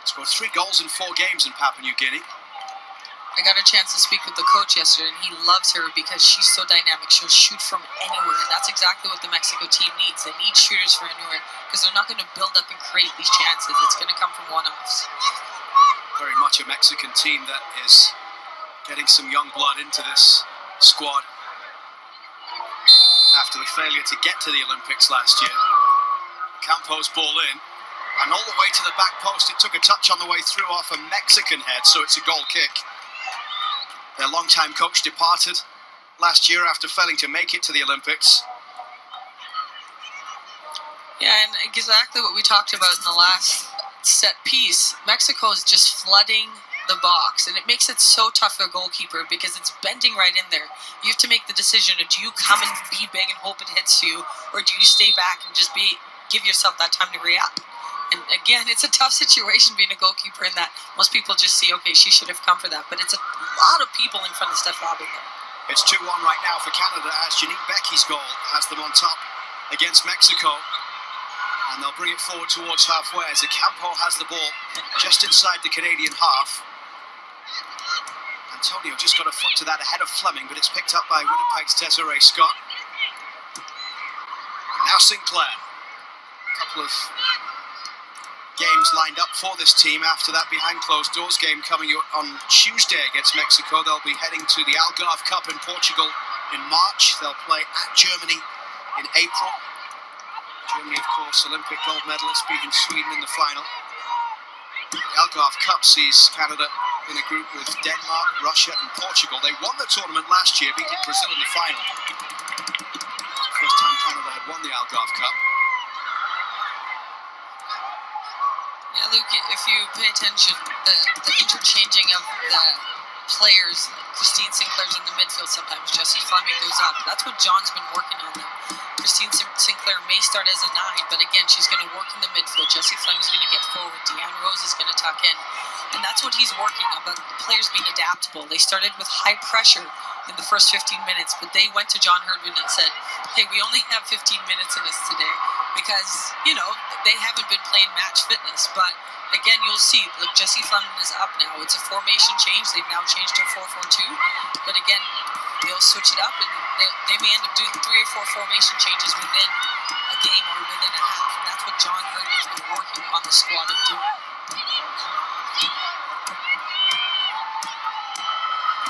Scored 3 goals in 4 games in Papua New Guinea. I got a chance to speak with the coach yesterday, and he loves her because she's so dynamic. She'll shoot from anywhere. That's exactly what the Mexico team needs. They need shooters from anywhere because they're not going to build up and create these chances. It's going to come from one-offs. Very much a Mexican team that is getting some young blood into this squad after the failure to get to the Olympics last year. Campos ball in, and all the way to the back post. It took a touch on the way through off a Mexican head, so it's a goal kick. Their longtime coach departed last year after failing to make it to the Olympics. Yeah, and exactly what we talked about in the last set piece. Mexico is just flooding the box, and it makes it so tough for a goalkeeper because it's bending right in there. You have to make the decision: do you come and be big and hope it hits you, or do you stay back and just give yourself that time to react? And again, it's a tough situation being a goalkeeper in that most people just see, okay, she should have come for that, but it's a lot of people in front of Steph Robin there. It's 2-1 right now for Canada as Janine Becky's goal has them on top against Mexico. And they'll bring it forward towards halfway as Campo has the ball just inside the Canadian half. Antonio just got a foot to that ahead of Fleming, but it's picked up by Winnipeg's Desiree Scott. And now Sinclair. A couple of games lined up for this team after that behind closed doors game coming on Tuesday against Mexico. They'll be heading to the Algarve Cup in Portugal in March. They'll play at Germany in April. Germany, of course, Olympic gold medalists, beating Sweden in the final. The Algarve Cup sees Canada in a group with Denmark, Russia and Portugal. They won the tournament last year, beating Brazil in the final. First time Canada had won the Algarve Cup. Yeah, Luke, if you pay attention, the interchanging of the players, Christine Sinclair's in the midfield sometimes, Jessie Fleming goes up. That's what John's been working on them. Christine Sinclair may start as a 9, but again, she's going to work in the midfield. Jessie Fleming's going to get forward. Deanne Rose is going to tuck in. And that's what he's working on, but the players being adaptable. They started with high pressure in the first 15 minutes, but they went to John Herdman and said, hey, we only have 15 minutes in us today because, they haven't been playing match fitness. But again, you'll see, look, Jessie Fleming is up now. It's a formation change. They've now changed to 4-4-2. But again, they'll switch it up, and they may end up doing 3 or 4 formation changes within a game or within a half. And that's what John Herdman's been working on the squad of doing.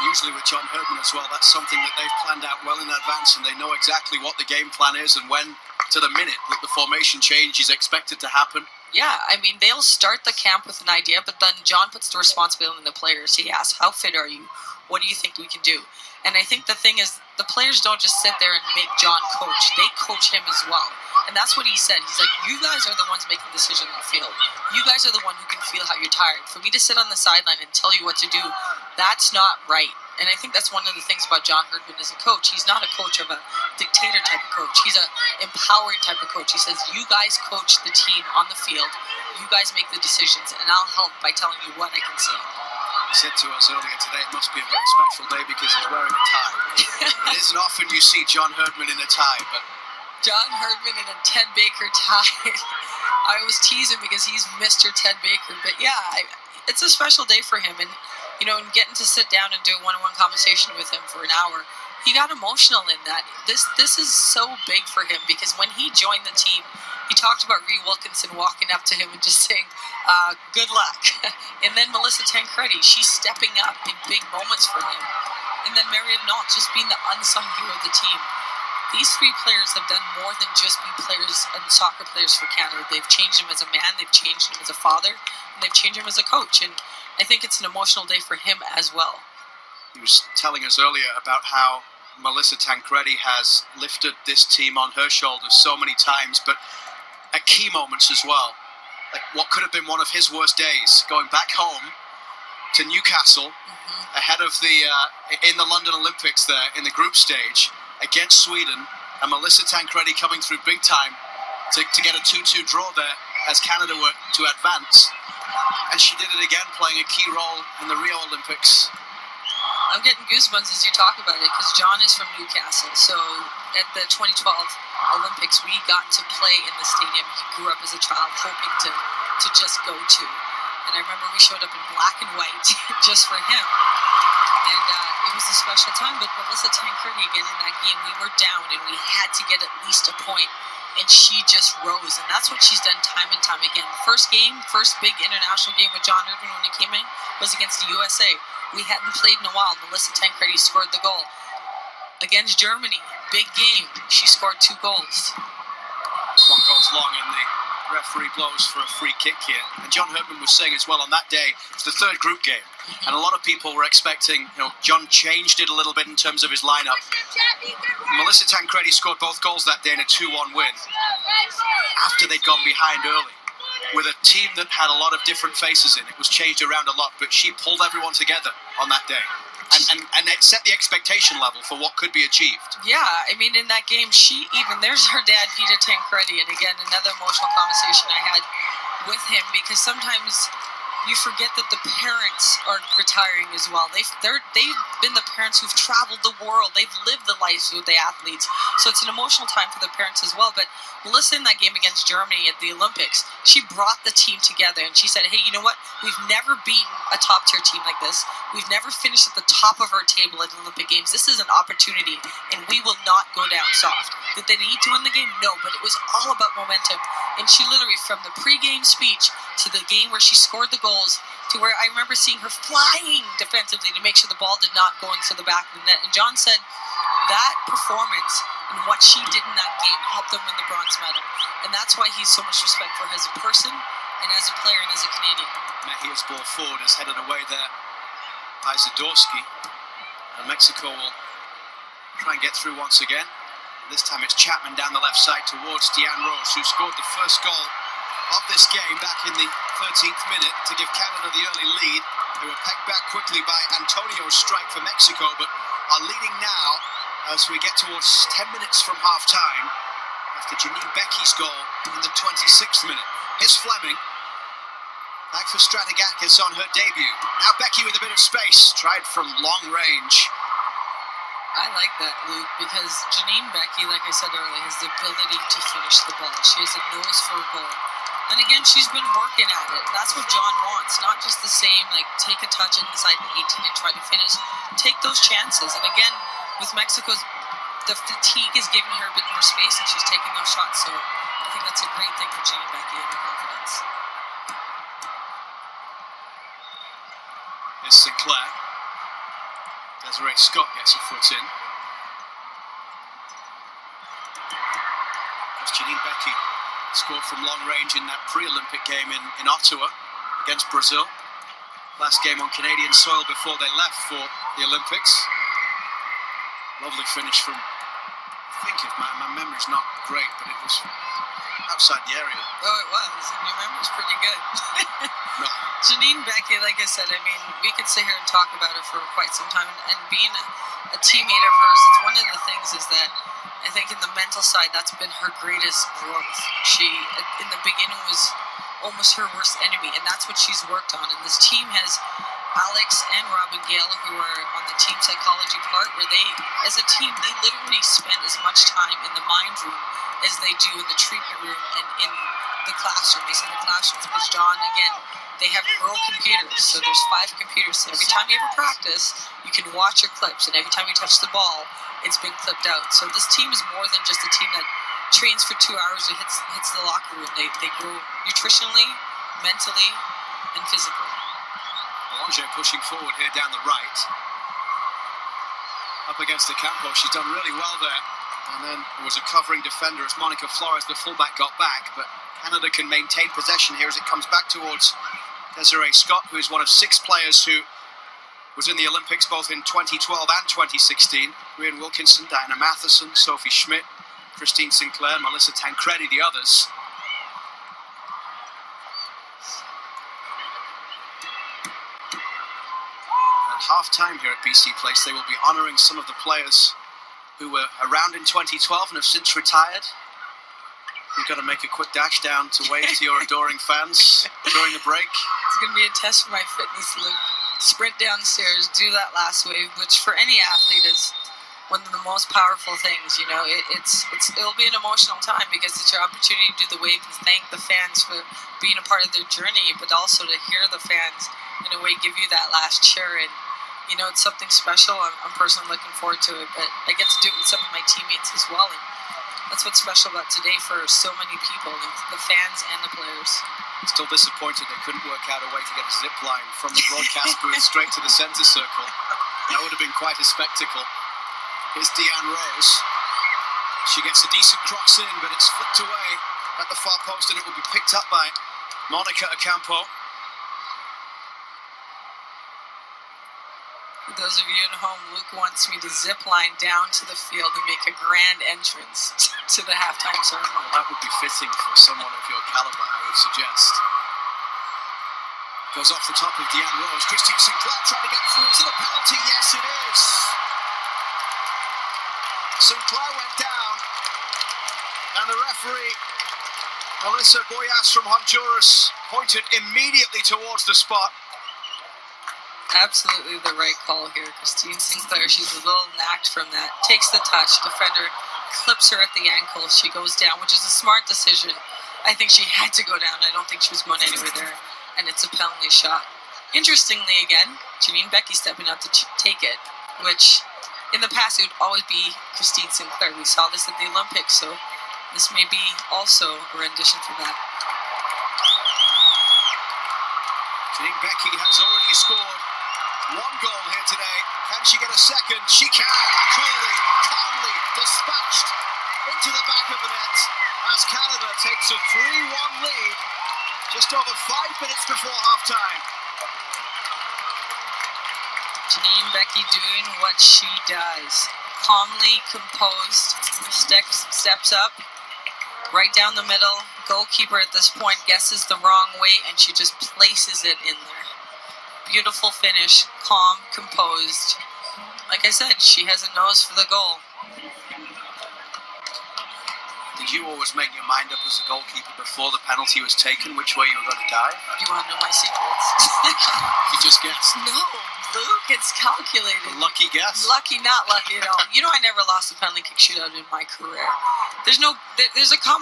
Usually with John Herdman as well, that's something that they've planned out well in advance, and they know exactly what the game plan is and when, to the minute, that the formation change is expected to happen. Yeah, I mean, they'll start the camp with an idea, but then John puts the responsibility on the players. He asks, how fit are you? What do you think we can do? And I think the thing is, the players don't just sit there and make John coach. They coach him as well. And that's what he said. He's like, you guys are the ones making decisions on the field. You guys are the one who can feel how you're tired. For me to sit on the sideline and tell you what to do, that's not right. And I think that's one of the things about John Herdman as a coach. He's not a coach of a dictator type of coach. He's an empowering type of coach. He says, you guys coach the team on the field. You guys make the decisions, and I'll help by telling you what I can see. He said to us earlier today, it must be a very special day because he's wearing a tie. It isn't often you see John Herdman in a tie, but... John Herdman in a Ted Baker tie. I always tease him because he's Mr. Ted Baker. But yeah, it's a special day for him. And, and getting to sit down and do a one-on-one conversation with him for an hour, he got emotional in that. This is so big for him because when he joined the team, He talked about Rhea Wilkinson walking up to him and just saying, good luck. And then Melissa Tancredi, she's stepping up in big moments for him. And then Marion Knott just being the unsung hero of the team. These three players have done more than just be players and soccer players for Canada. They've changed him as a man, they've changed him as a father, and they've changed him as a coach. And I think it's an emotional day for him as well. He was telling us earlier about how Melissa Tancredi has lifted this team on her shoulders so many times, but at key moments as well. Like what could have been one of his worst days, going back home to Newcastle ahead of in the London Olympics there in the group stage against Sweden, and Melissa Tancredi coming through big time to get a 2-2 draw there as Canada were to advance. And she did it again, playing a key role in the Rio Olympics. I'm getting goosebumps as you talk about it, because John is from Newcastle. So at the 2012 Olympics, we got to play in the stadium he grew up as a child hoping to just go to. And I remember we showed up in black and white just for him. And it was a special time. But Melissa Tancredi, again, in that game, we were down and we had to get at least a point. And she just rose. And that's what she's done time and time again. First big international game with John Irvin when he came in was against the USA. We hadn't played in a while. Melissa Tancredi scored the goal. Against Germany, big game. She scored 2 goals. This one goes long and the referee blows for a free kick here. And John Herdman was saying as well on that day, it's the third group game. And a lot of people were expecting, John changed it a little bit in terms of his lineup. Melissa Tancredi scored both goals that day in a 2-1 win after they'd gone behind early. With a team that had a lot of different faces in it, was changed around a lot, but she pulled everyone together on that day. And it set the expectation level for what could be achieved. Yeah, I mean, in that game, there's her dad, Peter Tancredi, and again, another emotional conversation I had with him, because sometimes you forget that the parents are retiring as well. They've been the parents who've traveled the world. They've lived the lives with the athletes. So it's an emotional time for the parents as well. But Melissa, in that game against Germany at the Olympics, she brought the team together and she said, hey, you know what? We've never beaten a top-tier team like this. We've never finished at the top of our table at the Olympic Games. This is an opportunity, and we will not go down soft. Did they need to win the game? No, but it was all about momentum. And she literally, from the pre-game speech to the game where she scored the goals, to where I remember seeing her flying defensively to make sure the ball did not go into the back of the net. And John said that performance and what she did in that game helped them win the bronze medal. And that's why he's so much respect for her as a person and as a player and as a Canadian. Mejia's ball forward is headed away there by Zadorsky. And Mexico will try and get through once again. This time it's Chapman down the left side towards Deanne Rose, who scored the first goal of this game back in the 13th minute to give Canada the early lead. They were pegged back quickly by Antonio's strike for Mexico, but are leading now as we get towards 10 minutes from half-time after Janine Becky's goal in the 26th minute. Here's Fleming. Back for Stratigakis on her debut. Now Becky with a bit of space, tried from long range. I like that, Luke, because Janine Becky, like I said earlier, has the ability to finish the ball. She has a nose for a goal. And again, she's been working at it. That's what John wants. Not just the same, take a touch inside the 18 and try to finish. Take those chances. And again, with Mexico's, the fatigue is giving her a bit more space and she's taking those shots. So I think that's a great thing for Janine Becky and her confidence. Here's Sinclair. Desiree Scott gets a foot in. That's Janine Becky. Scored from long range in that pre-Olympic game in Ottawa against Brazil. Last game on Canadian soil before they left for the Olympics. Lovely finish from, I think if my memory's not great, but it was outside the area. Oh, it was. And your memory's pretty good. No. Janine Becky, like I said, I mean, we could sit here and talk about it for quite some time. And being a teammate of hers, it's one of the things is that I think in the mental side, that's been her greatest growth. She, in the beginning, was almost her worst enemy, and that's what she's worked on. And this team has Alex and Robin Gale, who are on the team psychology part, where they, as a team, they literally spend as much time in the mind room as they do in the treatment room and in the classroom. They say the classroom because John, again, they have girl computers, so there's 5 computers. So every time you have a practice, you can watch your clips, and every time you touch the ball, it's been clipped out. So this team is more than just a team that trains for 2 hours, it hits the locker room. They grow nutritionally, mentally, and physically. Boulanger pushing forward here down the right. Up against the Campo. She's done really well there. And then there was a covering defender as Monica Flores, the fullback, got back. But Canada can maintain possession here as it comes back towards Desiree Scott, who is one of 6 players who was in the Olympics both in 2012 and 2016. Rhian Wilkinson, Diana Matheson, Sophie Schmidt, Christine Sinclair, Melissa Tancredi, the others. At half-time here at BC Place, they will be honouring some of the players who were around in 2012 and have since retired. You've got to make a quick dash down to wave to your adoring fans during the break. It's going to be a test for my fitness, Luke. Sprint downstairs, do that last wave, which for any athlete is one of the most powerful things. You know, it'll be an emotional time because it's your opportunity to do the wave and thank the fans for being a part of their journey, but also to hear the fans in a way give you that last cheer. And you know, it's something special. I'm personally looking forward to it, but I get to do it with some of my teammates as well. And that's what's special about today for so many people, the fans and the players. Still disappointed they couldn't work out a way to get a zip line from the broadcast booth straight to the centre circle. That would have been quite a spectacle. Here's Deanne Rose. She gets a decent cross in, but it's flicked away at the far post, and it will be picked up by Monica Ocampo. For those of you at home, Luke wants me to zip line down to the field and make a grand entrance to the halftime ceremony. That would be fitting for someone of your caliber, I would suggest. Goes off the top of Deanne Rose. Christine Sinclair trying to get through. Is it a penalty? Yes, it is. Sinclair went down, and the referee, Melissa Boyas from Honduras, pointed immediately towards the spot. Absolutely the right call here. Christine Sinclair, she's a little knacked from that. Takes the touch, defender clips her at the ankle. She goes down, which is a smart decision. I think she had to go down. I don't think she was going anywhere there. And it's a penalty shot. Interestingly, again, Janine Becky stepping out to take it, which in the past it would always be Christine Sinclair. We saw this at the Olympics, so this may be also a rendition for that. Janine Becky has already scored 1 goal here today. Can she get a second? She can. Coolly, calmly, dispatched into the back of the net as Canada takes a 3-1 lead just over 5 minutes before halftime. Janine Becky doing what she does. Calmly, composed, steps up, right down the middle. Goalkeeper at this point guesses the wrong way and she just places it in there. Beautiful finish, calm, composed. Like I said, she has a nose for the goal. Did you always make your mind up as a goalkeeper before the penalty was taken which way you were going to dive? You want to know my secrets? You just guessed. No, Luke, it's calculated. A lucky guess? Lucky, not lucky at all. You know, I never lost a penalty kick shootout in my career.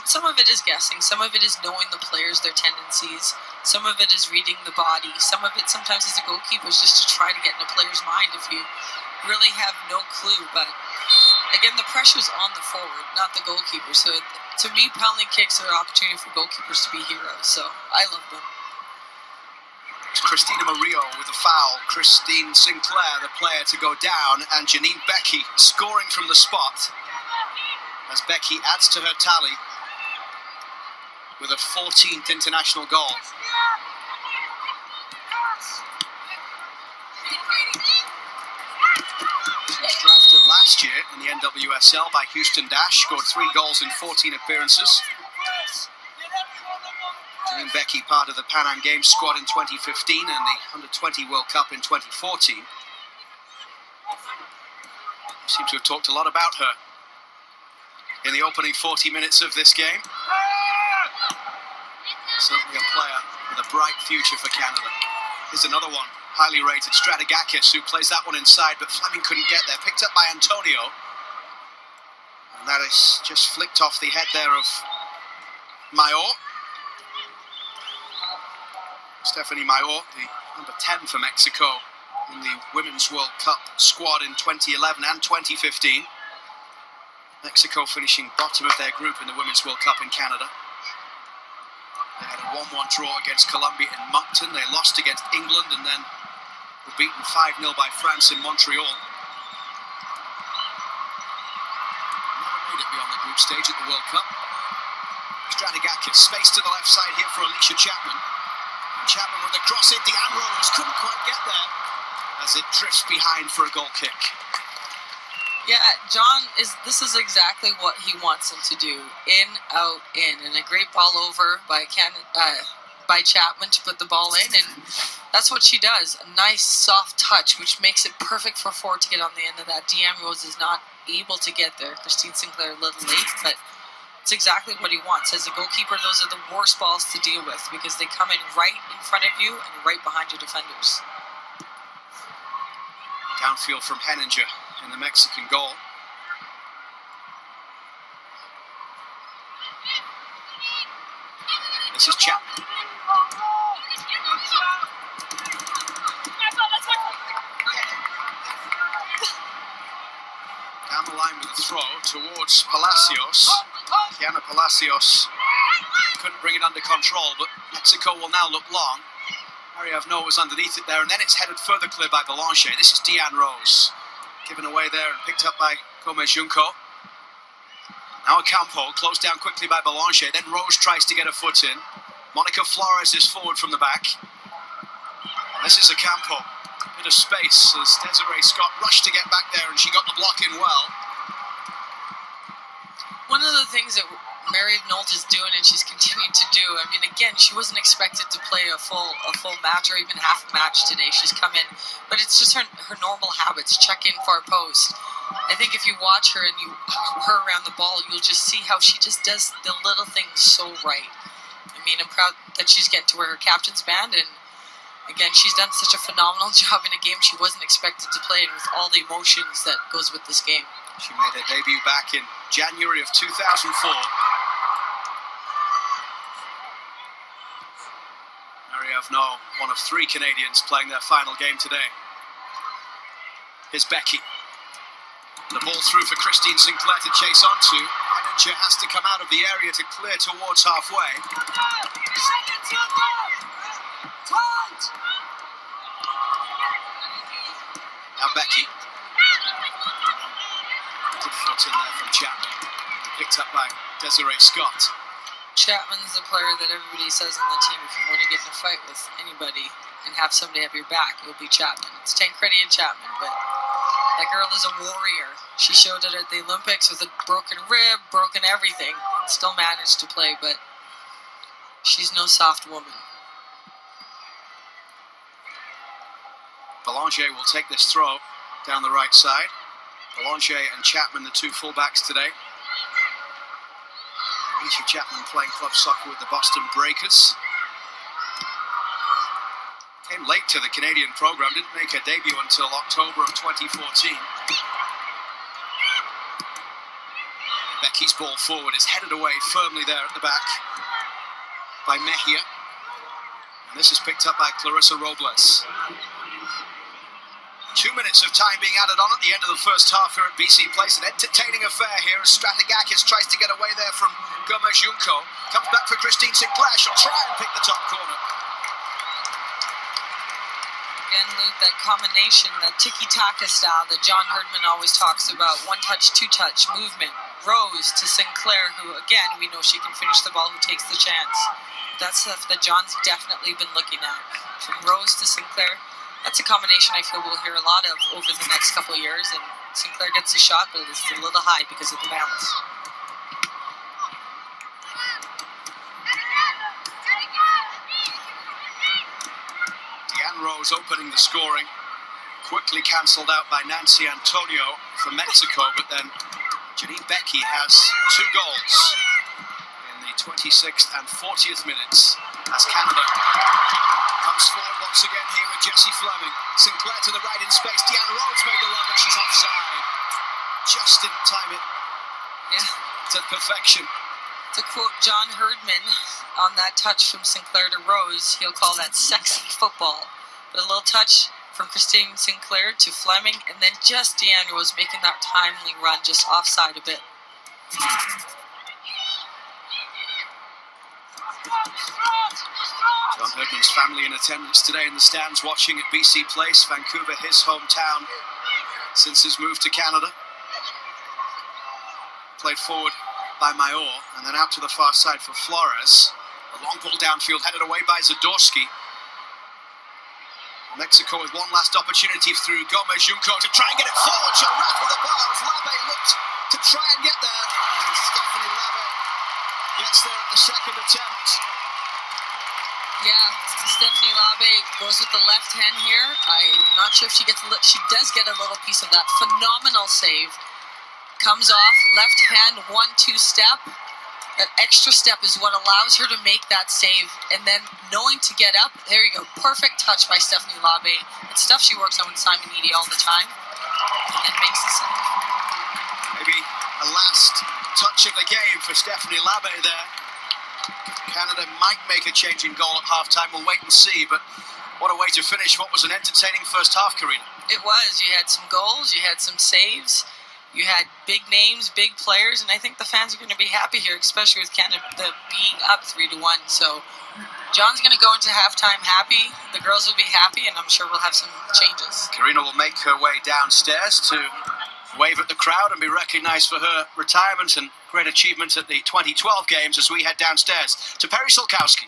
Some of it is guessing. Some of it is knowing the players, their tendencies. Some of it is reading the body. Some of it, sometimes as a goalkeeper, is just to try to get in a player's mind if you really have no clue. But again, the pressure's on the forward, not the goalkeeper. So to me, penalty kicks are an opportunity for goalkeepers to be heroes. So I love them. It's Christina Murillo with a foul. Christine Sinclair, the player to go down, and Janine Becky scoring from the spot as Becky adds to her tally with a 14th international goal. She was drafted last year in the NWSL by Houston Dash, scored 3 goals in 14 appearances. Janine Becky, part of the Pan Am Games squad in 2015 and the Under-20 World Cup in 2014. We seem to have talked a lot about her in the opening 40 minutes of this game. Certainly a player with a bright future for Canada. Here's another one, highly rated, Stratigakis, who plays that one inside, but Fleming couldn't get there. Picked up by Antonio. And that is just flicked off the head there of Mayor. Stephanie Mayor, the number 10 for Mexico in the Women's World Cup squad in 2011 and 2015. Mexico finishing bottom of their group in the Women's World Cup in Canada. They had a 1-1 draw against Colombia in Moncton. They lost against England and then were beaten 5-0 by France in Montreal. Never made it beyond the group stage at the World Cup. Stratigakis, space to the left side here for Alicia Chapman. And Chapman with the cross in, Deanne Rose couldn't quite get there as it drifts behind for a goal kick. Yeah, John this is exactly what he wants him to do. In, out, in. And a great ball over by Chapman to put the ball in, and that's what she does. A nice soft touch, which makes it perfect for forward to get on the end of that. Deanne Rose is not able to get there. Christine Sinclair a little late, but it's exactly what he wants. As a goalkeeper, those are the worst balls to deal with because they come in right in front of you and right behind your defenders. Downfield from Henninger in the Mexican goal. This is Chapman. Down the line with a throw towards Palacios. Kiana Palacios couldn't bring it under control, but Mexico will now look long. Ariavno was underneath it there, and then it's headed further clear by Belanger. This is Deanne Rose. Given away there and picked up by Gomez Junco. Now Ocampo, closed down quickly by Belanger. Then Rose tries to get her foot in. Monica Flores is forward from the back. This is Ocampo. A bit of space as Desiree Scott rushed to get back there, and she got the block in well. One of the things that Mary Nolt is doing, and she's continuing to do, I mean, again, she wasn't expected to play a full match or even half a match today. She's come in, but it's just her normal habits, check in, far post. I think if you watch her and her around the ball, you'll just see how she just does the little things so right. I mean, I'm proud that she's getting to wear her captain's band, and again, she's done such a phenomenal job in a game she wasn't expected to play, and with all the emotions that goes with this game. She made her debut back in January of 2004. Ariavno, one of 3 Canadians playing their final game today. Here's Becky. The ball through for Christine Sinclair to chase onto. Henninger has to come out of the area to clear towards halfway. Now Becky. Good foot in there from Chapman. Picked up by Desiree Scott. Chapman's the player that everybody says on the team, if you want to get in a fight with anybody and have somebody have your back, it will be Chapman. It's Tancredi and Chapman, but that girl is a warrior. She showed it at the Olympics with a broken rib, broken everything. Still managed to play, but she's no soft woman. Belanger will take this throw down the right side. Belanger and Chapman, the 2 fullbacks today. Alicia Chapman playing club soccer with the Boston Breakers. Came late to the Canadian program, didn't make her debut until October of 2014. Becky's ball forward is headed away firmly there at the back by Mejia. And this is picked up by Clarissa Robles. 2 minutes of time being added on at the end of the first half here at BC Place. An entertaining affair here as Stratigakis tries to get away there from Gomez Junco. Comes back for Christine Sinclair. She'll try and pick the top corner. Again, Luke, that combination, that tiki-taka style that John Herdman always talks about. One touch, two touch, movement. Rose to Sinclair, who, again, we know she can finish the ball, who takes the chance. That's stuff that John's definitely been looking at. From Rose to Sinclair. That's a combination I feel we'll hear a lot of over the next couple of years, and Sinclair gets a shot, but it's a little high because of the balance. Deanne Rose opening the scoring, quickly cancelled out by Nancy Antonio for Mexico, but then Janine Becky has 2 goals in the 26th and 40th minutes as Canada comes forward once again here with Jessie Fleming. Sinclair to the right in space. Deanne Rose made the run, but she's offside. Just didn't time it to perfection. To quote John Herdman on that touch from Sinclair to Rose, he'll call that sexy football. But a little touch from Christine Sinclair to Fleming, and then just Deanne Rose making that timely run, just offside a bit. John Herdman's family in attendance today in the stands watching at BC Place, Vancouver, his hometown since his move to Canada. Played forward by Mayor and then out to the far side for Flores. A long ball downfield headed away by Zadorsky. Mexico with one last opportunity through Gomez Junco to try and get it forward. She'll rattle the ball as Labe looked to try and get there. And Stephanie Labe gets there at the second attempt. Yeah, Stephanie Labe goes with the left hand here. I'm not sure if she gets. She does get a little piece of that. Phenomenal save. Comes off left hand 1-2 step. That extra step is what allows her to make that save, and then knowing to get up. There you go, perfect touch by Stephanie Labe. It's stuff she works on with Simon Eady all the time, and makes the save. Maybe a last touch of the game for Stephanie Labe there. Canada might make a change in goal at halftime. We'll wait and see, but what a way to finish what was an entertaining first half, Karina. It was. You had some goals, you had some saves. You had big names, big players, and I think the fans are going to be happy here, especially with Canada being up 3-1. So John's going to go into halftime happy. The girls will be happy, and I'm sure we'll have some changes. Karina will make her way downstairs to wave at the crowd and be recognised for her retirement and great achievements at the 2012 games as we head downstairs to Perry Solkowski.